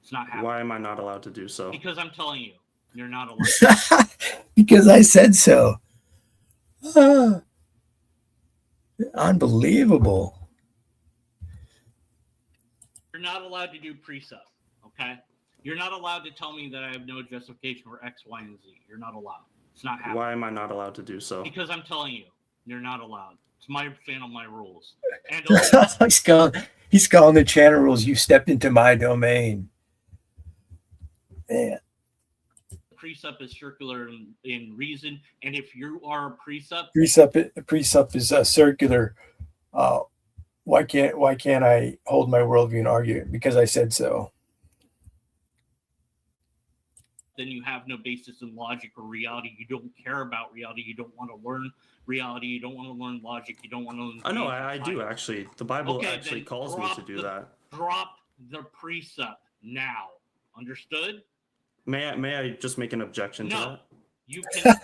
It's not happening. Why am I not allowed to do so? Because I'm telling you, you're not allowed. Because I said so. Unbelievable. You're not allowed to do precept. Okay. You're not allowed to tell me that I have no justification for X, Y, and Z. You're not allowed. It's not happening. Why am I not allowed to do so? Because I'm telling you, you're not allowed. It's my channel, my rules. And he's calling the channel rules. You stepped into my domain. Man. Precept is circular in reason, and if you are a precept is circular. Why can't I hold my worldview and argue it? Because I said so. Then you have no basis in logic or reality. You don't care about reality. You don't want to learn reality. You don't want to learn logic. You don't want to learn. I know, I do actually. The Bible actually calls me to do that. Drop the precept now. Understood? May I just make an objection to that? You can.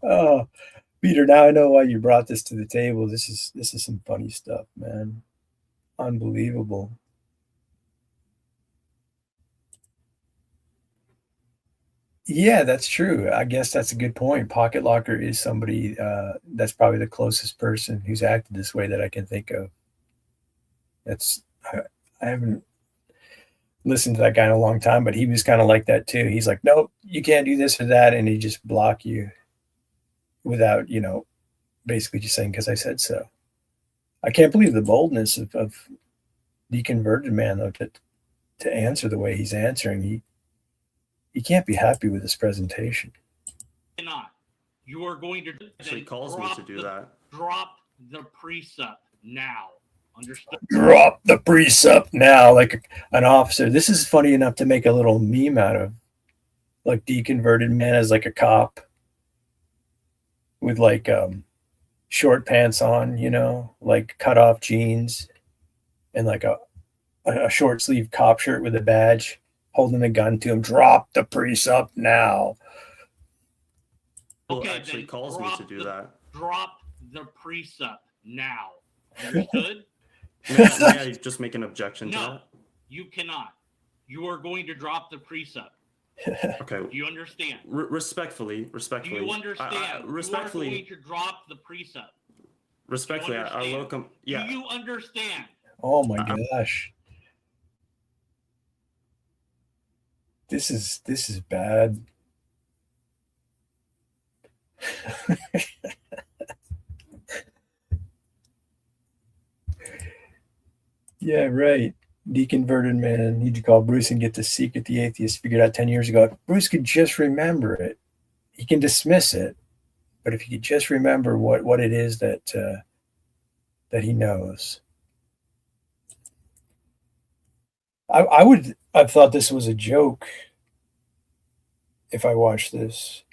Oh, Peter, now I know why you brought this to the table. This is some funny stuff, man. Unbelievable. Yeah, that's true. I guess that's a good point. Pocket Locker is somebody that's probably the closest person who's acted this way that I can think of. I haven't listened to that guy in a long time, but he was kind of like that too. He's like, nope, you can't do this or that, and he just block you without, basically just saying because I said so. I can't believe the boldness of deconverted man, though, to answer the way he's answering. He can't be happy with his presentation. Cannot. You are going to actually calls me to do that. Drop the precept now. Understood? Drop the precept now, like an officer. This is funny enough to make a little meme out of, like deconverted man as like a cop with like short pants on, like cut off jeans and like a short sleeve cop shirt with a badge, holding a gun to him. Drop the precept now. Okay, actually calls me to do that. Drop the precept now. Understood? May I just make an objection to that? You cannot. You are going to drop the precept. Okay. Do you understand? Respectfully. Do you understand? Respectfully. You are going to drop the precept. Respectfully, I welcome. Yeah. Do you understand? Oh my gosh. This is bad. Yeah, right. Deconverted Man. Need to call Bruce and get the secret the atheist figured out 10 years ago. If Bruce could just remember it, he can dismiss it. But if he could just remember what it is that he knows. I would have thought this was a joke if I watched this.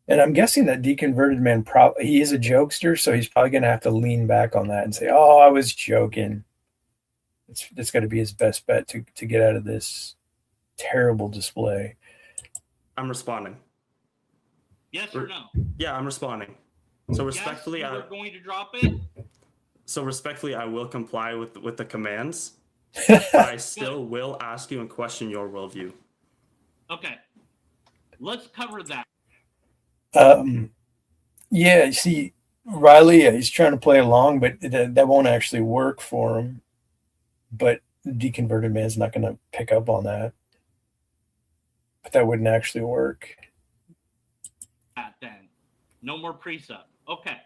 And I'm guessing that Deconverted Man he is a jokester, so he's probably gonna have to lean back on that and say, "Oh, I was joking." It's got to be his best bet to get out of this terrible display. I'm responding. Yes or no? Yeah, I'm responding. So respectfully, yes, we're going to drop it. So respectfully, I will comply with the commands, but I still will ask you and question your worldview. Okay, let's cover that. Yeah, you see, Riley, he's trying to play along, but that won't actually work for him. But Deconverted Man's not going to pick up on that. But that wouldn't actually work. Then, no more precept. Okay.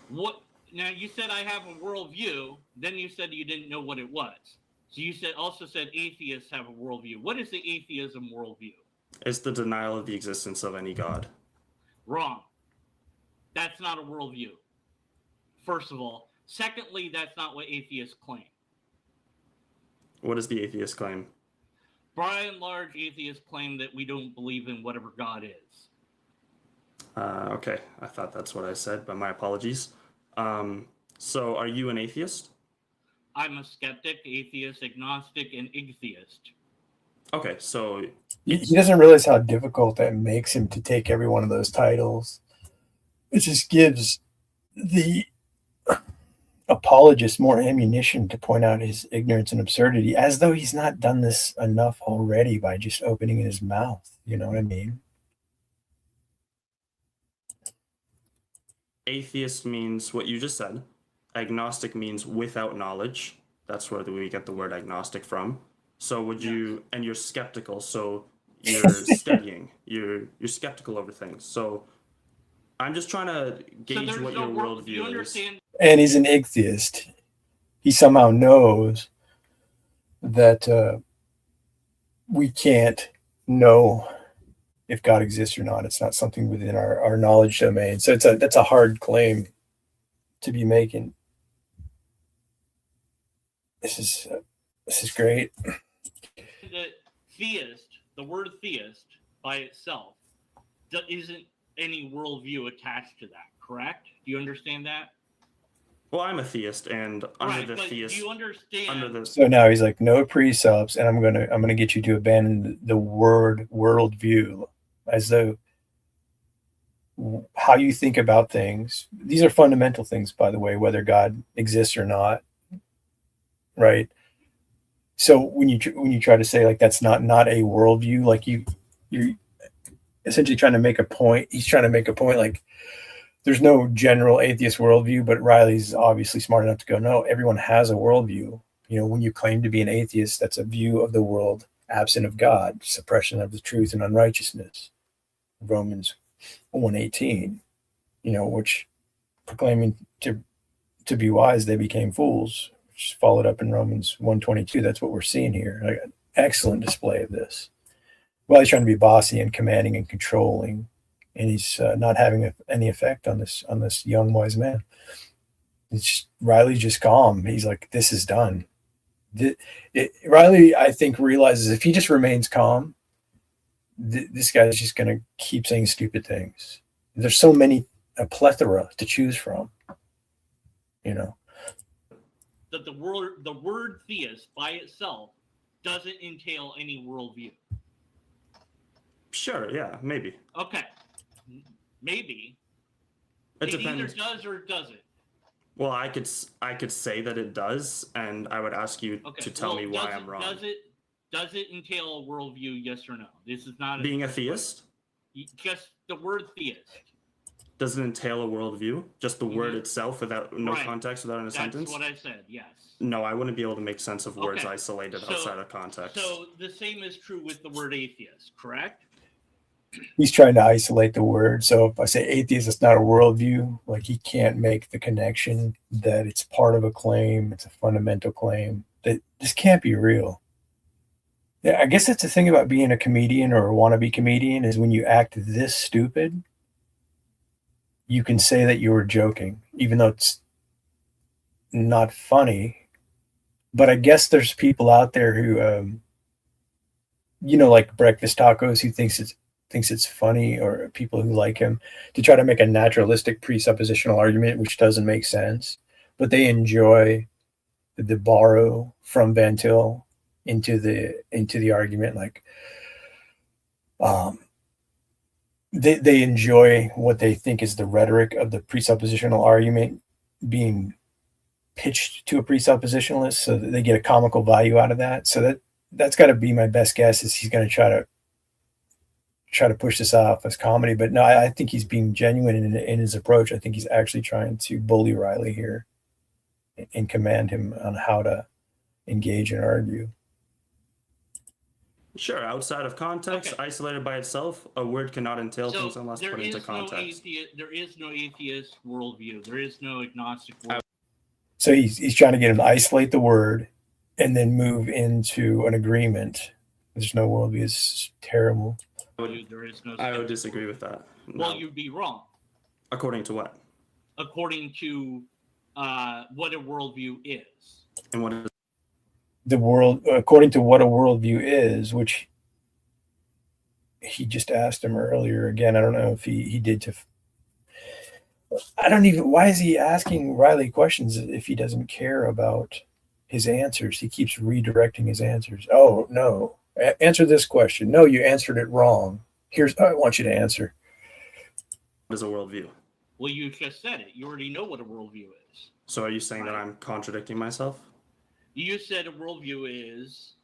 What? Now you said I have a worldview. Then you said you didn't know what it was. So you also said atheists have a worldview. What is the atheism worldview? It's the denial of the existence of any God. Wrong. That's not a worldview. First of all. Secondly, that's not what atheists claim. What does the atheist claim? By and large, atheists claim that we don't believe in whatever God is. Okay, I thought that's what I said, but my apologies. So are you an atheist? I'm a skeptic, atheist, agnostic, and ichtheist. Okay, so... He doesn't realize how difficult that makes him to take every one of those titles. It just gives the apologist more ammunition to point out his ignorance and absurdity, as though he's not done this enough already by just opening his mouth. You know what I mean? Atheist means what you just said. Agnostic means without knowledge. That's where we get the word agnostic from. So would you, and you're skeptical, so you're studying. You're skeptical over things. So I'm just trying to gauge what your worldview is. And he's an ichtheist. He somehow knows that we can't know if God exists or not. It's not something within our knowledge domain. So that's a hard claim to be making. This is great. The word theist by itself isn't any worldview attached to that, correct? Do you understand that? Well, I'm a theist, and under the but theist, do you understand? So now he's like, no precepts, and I'm gonna get you to abandon the worldview, as though how you think about things. These are fundamental things, by the way, whether God exists or not, right? So when you try to say like that's not a worldview, like you're essentially trying to make a point. He's trying to make a point like there's no general atheist worldview, but Riley's obviously smart enough to go, no, everyone has a worldview. You know, when you claim to be an atheist, that's a view of the world absent of God, suppression of the truth and unrighteousness. Romans 1:18, you know, which proclaiming to be wise, they became fools, which is followed up in Romans 1:22. That's what we're seeing here. Like, an excellent display of this. Well, he's trying to be bossy and commanding and controlling, and he's not having any effect on this young wise man. Riley's just calm. He's like, this is done. Riley, I think, realizes if he just remains calm, this guy's just going to keep saying stupid things. There's so many, a plethora to choose from, you know. That the word theist by itself doesn't entail any worldview. Sure, yeah, maybe. Okay, maybe. It It either depends. does or doesn't. Well, I could say that it does, and I would ask you to tell me why I'm wrong. Does it entail a worldview? Yes or no? This is not Being a theist. Just the word theist. Does it entail a worldview? Just the word itself, without no Right. context, without a sentence? That's what I said. Yes. No, I wouldn't be able to make sense of words Okay. isolated outside of context. So the same is true with the word atheist, correct? he's trying to isolate the word. So if I say atheist, it's not a worldview. Like he can't make the connection that it's part of a claim. It's a fundamental claim that this can't be real. Yeah, I guess that's the thing about being a comedian or a wannabe comedian is when you act this stupid, you can say that you were joking, even though it's not funny. But I guess there's people out there who, like breakfast tacos, who thinks it's funny, or people who like him to try to make a naturalistic presuppositional argument, which doesn't make sense, but they enjoy the borrow from Van Til into the argument. Like, they enjoy what they think is the rhetoric of the presuppositional argument being pitched to a presuppositionalist, so that they get a comical value out of that. So that's got to be my best guess, is he's going to try to push this off as comedy. But no, I think he's being genuine in his approach. I think he's actually trying to bully Riley here and command him on how to engage and argue. Sure, outside of context, Okay. isolated by itself, a word cannot entail So things unless there put into is context. there is no atheist worldview. There is no agnostic worldview. So he's trying to get him to isolate the word and then move into an agreement. There's no worldview. It's terrible. There is no. I would disagree with that. Well, No. you'd be wrong. According to what? According to what a worldview is. And what is The world, according to what a worldview is, which he just asked him earlier. Again, I don't know if he did to. I don't even. Why is he asking Riley questions if he doesn't care about his answers? He keeps redirecting his answers. Oh no, answer this question. No, you answered it wrong. Here's I want you to answer. a worldview? Well, you just said it. You already know what a worldview is. So are you saying that I'm contradicting myself? You said a worldview is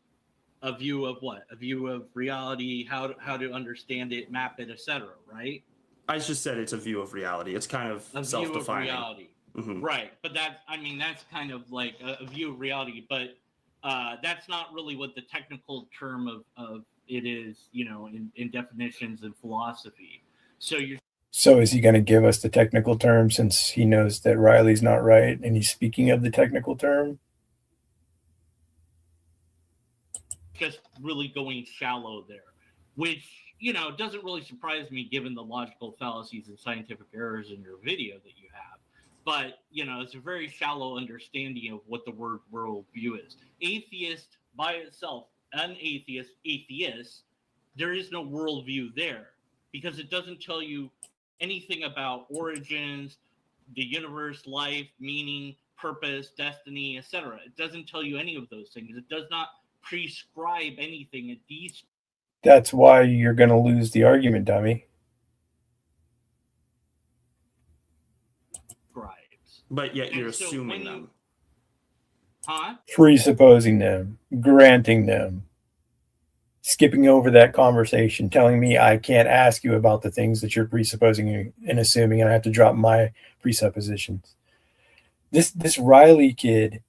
a view of what? A view of reality, how to understand it, map it, etc. Right? I just said it's a view of reality. It's kind of A view of self-defining. reality. Mhm. Right, but that's kind of like a view of reality, but that's not really what the technical term of it is, in definitions and philosophy. So is he going to give us the technical term, since he knows that Riley's not right and he's speaking of the technical term? Just really going shallow there, which, doesn't really surprise me given the logical fallacies and scientific errors in your video that you have. But, it's a very shallow understanding of what the word worldview is. Atheist by itself, atheist, there is no worldview there, because it doesn't tell you anything about origins, the universe, life, meaning, purpose, destiny, etc. It doesn't tell you any of those things. It does not prescribe anything at these. That's why you're going to lose the argument, dummy. Scribes. But yet you're And so assuming when you- them. Huh? Presupposing them, granting them, skipping over that conversation, telling me I can't ask you about the things that you're presupposing and assuming, and I have to drop my presuppositions. This Riley kid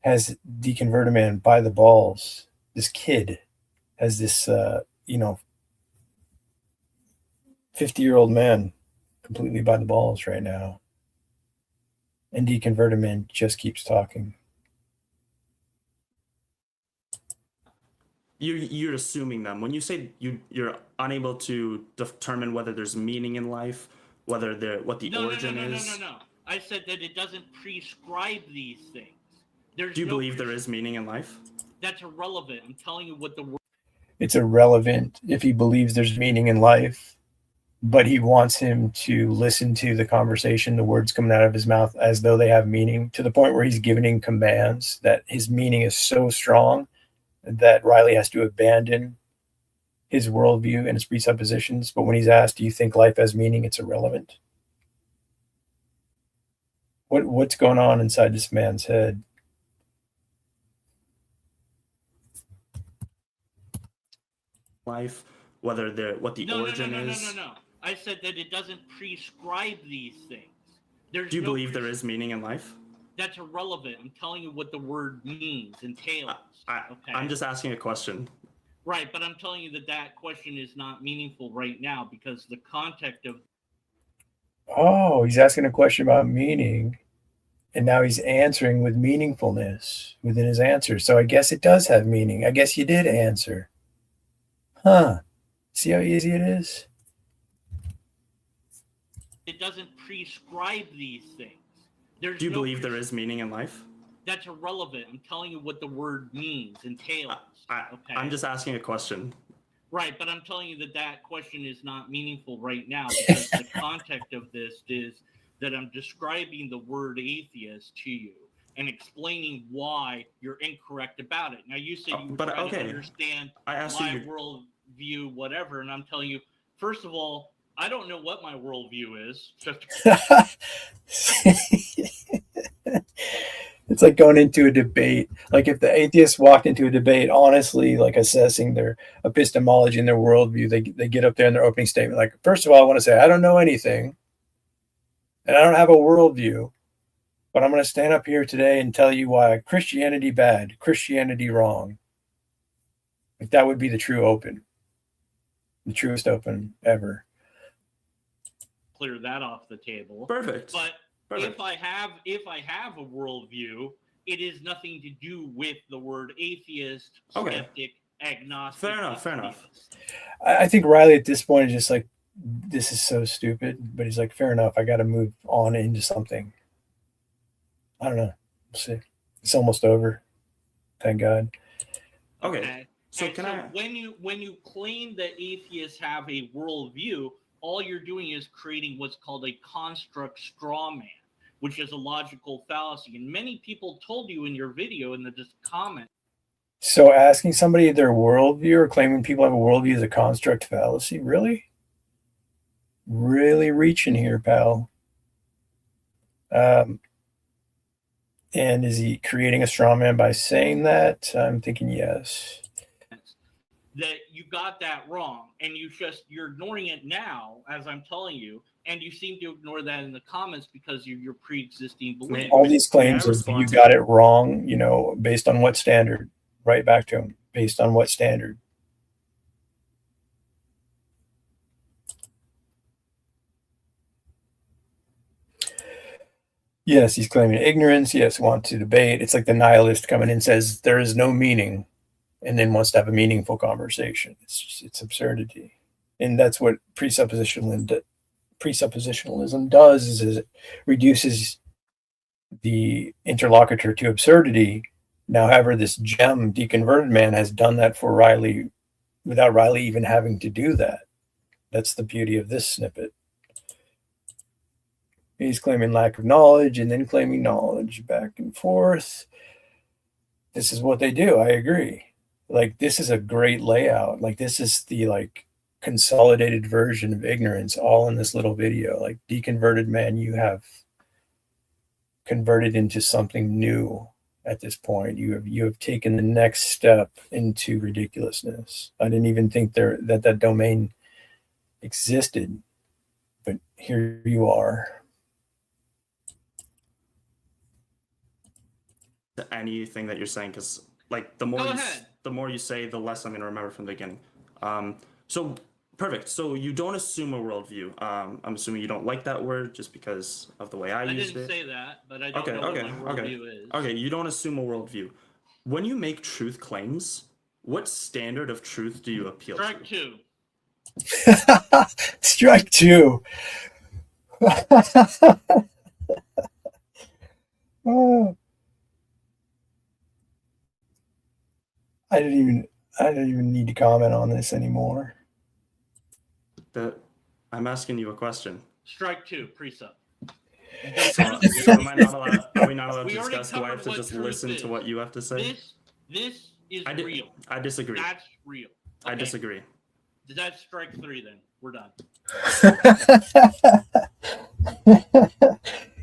has Deconverted Man by the balls. This kid has this 50-year-old man completely by the balls right now. And Deconverted Man just keeps talking. You're assuming them. When you say you're unable to determine whether there's meaning in life, what the origin is. No. I said that it doesn't prescribe these things. Do you believe there is meaning in life? That's irrelevant. I'm telling you what the word. It's irrelevant if he believes there's meaning in life, but he wants him to listen to the conversation, the words coming out of his mouth as though they have meaning, to the point where he's giving commands that his meaning is so strong that Riley has to abandon his worldview and his presuppositions. But when he's asked, do you think life has meaning? It's irrelevant. What's going on inside this man's head? Life, what the origin is. No. I said that it doesn't prescribe these things. Do you believe there is meaning in life? That's irrelevant. I'm telling you what the word means, entails. I'm just asking a question. Right, but I'm telling you that that question is not meaningful right now because the context of. Oh, he's asking a question about meaning, and now he's answering with meaningfulness within his answer. So I guess it does have meaning. I guess you did answer. Huh. See how easy it is? It doesn't prescribe these things. There's Do you no believe there is meaning in life? That's irrelevant. I'm telling you what the word means, entails. Okay. I'm just asking a question. Right, but I'm telling you that that question is not meaningful right now because the context of this is that I'm describing the word atheist to you and explaining why you're incorrect about it. Now, you said you were trying to understand my worldview, whatever, and I'm telling you, first of all, I don't know what my worldview is. It's like going into a debate. Like if the atheists walked into a debate, honestly, like assessing their epistemology and their worldview, they get up there in their opening statement. Like, first of all, I want to say, I don't know anything and I don't have a worldview, but I'm going to stand up here today and tell you why Christianity bad, Christianity wrong. Like that would be the true open, the truest open ever. Clear that off the table. Perfect. But if I have a worldview, it is nothing to do with the word atheist, skeptic, agnostic. Fair enough. I think Riley at this point is just like, this is so stupid, but he's like, fair enough. I got to move on into something. I don't know. We'll see. It's almost over. Thank God. Okay. So when you claim that atheists have a worldview, all you're doing is creating what's called a construct straw man, which is a logical fallacy. And many people told you in your video in the comment. So asking somebody their worldview or claiming people have a worldview is a construct fallacy? Really? Really reaching here, pal. And is he creating a straw man by saying that? I'm thinking yes. That you got that wrong, and you're ignoring it now as I'm telling you, and you seem to ignore that in the comments because of your pre-existing beliefs. All these claims of you got it wrong, based on what standard? Right back to him. Based on what standard? Yes, he's claiming ignorance. Yes, want to debate. It's like the nihilist coming in and says there is no meaning, and then wants to have a meaningful conversation. It's absurdity. And that's what presuppositionalism does, is it reduces the interlocutor to absurdity. Now, however, this gem, Deconverted Man, has done that for Riley without Riley even having to do that. That's the beauty of this snippet. He's claiming lack of knowledge and then claiming knowledge, back and forth. This is what they do. I agree. Like, this is a great layout. Like, this is the consolidated version of ignorance, all in this little video. Like, Deconverted Man, you have converted into something new at this point. You have taken the next step into ridiculousness. I didn't even think that domain existed, but here you are. Anything that you're saying, because the more you say, the less I'm going to remember from the beginning. So perfect. So you don't assume a worldview. I'm assuming you don't like that word just because of the way I used it. I didn't say that, but I don't know what my worldview is. Okay, you don't assume a worldview. When you make truth claims, what standard of truth do you appeal to? Strike two. Oh. I don't even need to comment on this anymore. I'm asking you a question. Strike two, presup. So are we not allowed to discuss? Do I have to just listen to what you have to say? This is real. I disagree. That's real. Okay. I disagree. That's strike three then. We're done.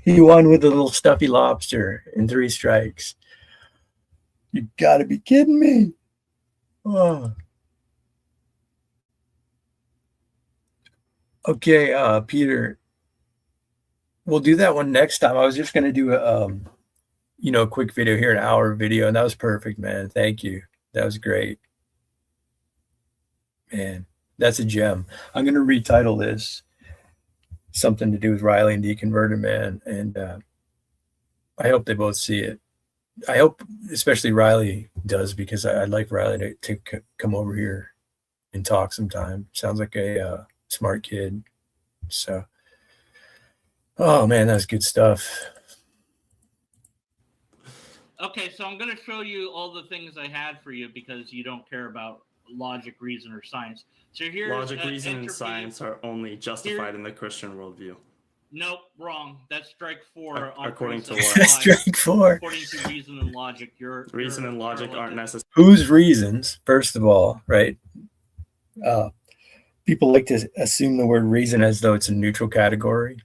He won with a little stuffy lobster in 3 strikes. You gotta be kidding me. Oh. Okay, Peter. We'll do that one next time. I was just gonna do a quick video here, an hour video, and that was perfect, man. Thank you. That was great. And that's a gem. I'm going to retitle this something to do with Riley and Deconverted Man. And I hope they both see it. I hope especially Riley does, because I'd like Riley to come over here and talk sometime. Sounds like a smart kid. So, oh man, that's good stuff. Okay, so I'm going to show you all the things I had for you because you don't care about logic, reason, or science. So here's Logic, reason, and entropy. science are only justified in the Christian worldview. Nope, wrong. That's strike 4. According to precept what? five. Strike 4. According to reason and logic, Reason and logic aren't charlatan. necessary. Whose reasons, first of all, right? People like to assume the word reason as though it's a neutral category.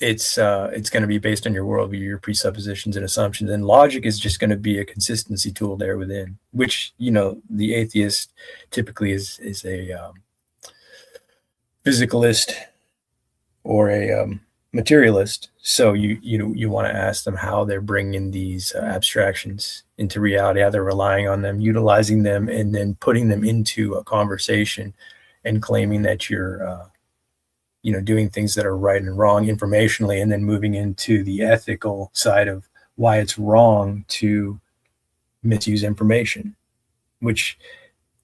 It's going to be based on your worldview, your presuppositions and assumptions, and logic is just going to be a consistency tool there within, which, you know, the atheist typically is a physicalist or a materialist. So you want to ask them how they're bringing these abstractions into reality, how they're relying on them, utilizing them, and then putting them into a conversation and claiming that you're doing things that are right and wrong informationally, and then moving into the ethical side of why it's wrong to misuse information, which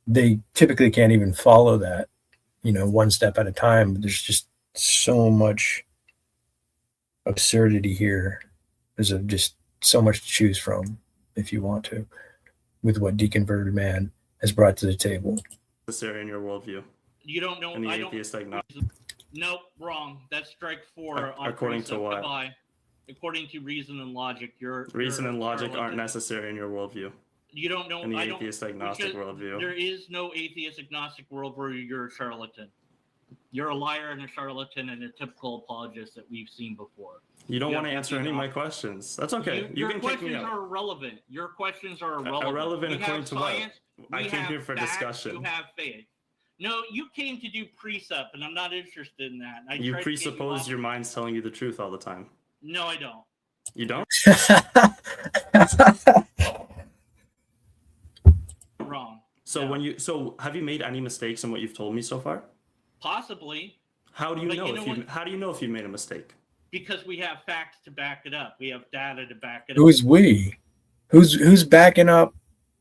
they typically can't even follow that, one step at a time. But there's just so much absurdity here. There's just so much to choose from, if you want to, with what Deconverted Man has brought to the table. Necessary in your worldview. You don't know. And the I atheist agnostic. Nope, wrong. That's strike 4. According to what? Goodbye. According to reason and logic, reason and logic charlatan. aren't necessary in your worldview. You don't know. In the I atheist agnostic worldview. There is no atheist agnostic world where you're a charlatan. You're a liar and a charlatan and a typical apologist that we've seen before. You don't want to answer any of my questions. That's okay. You can kick me out. Your questions are irrelevant. Your questions are irrelevant. Irrelevant according to what? I came here for facts, discussion. You have faith. No, you came to do precept, and I'm not interested in that. You presuppose your mind's telling you the truth all the time. No, I don't. You don't? Wrong. So No. Have you made any mistakes in what you've told me so far? Possibly. How do you how do you know if you made a mistake? Because we have facts to back it up. We have data to back it up. Who's we? Who's backing up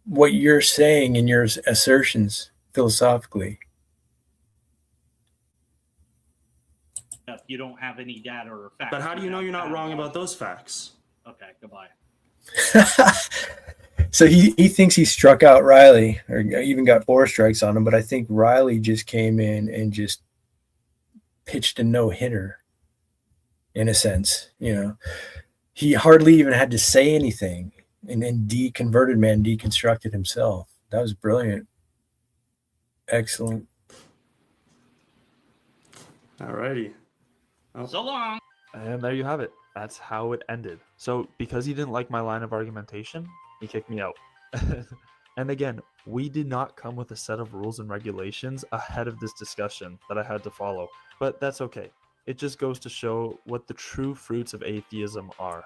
what you're saying in your assertions philosophically? You don't have any data or facts. But how do you know you're not wrong about those facts? Okay, goodbye. So he thinks he struck out Riley, or even got 4 strikes on him, but I think Riley just came in and just pitched a no-hitter, in a sense. He hardly even had to say anything, and then Deconverted Man deconstructed himself. That was brilliant. Excellent. Alrighty. Oh. So long. And there you have it. That's how it ended. So because he didn't like my line of argumentation, he kicked me out. And again, we did not come with a set of rules and regulations ahead of this discussion that I had to follow. But that's okay. It just goes to show what the true fruits of atheism are.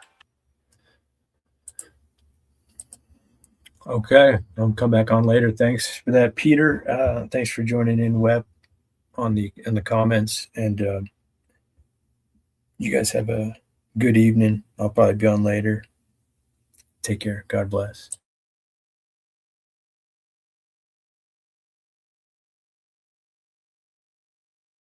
Okay, I'll come back on later. Thanks for that, Peter. Thanks for joining in, Web, in the comments. And you guys have a good evening. I'll probably be on later. Take care. God bless.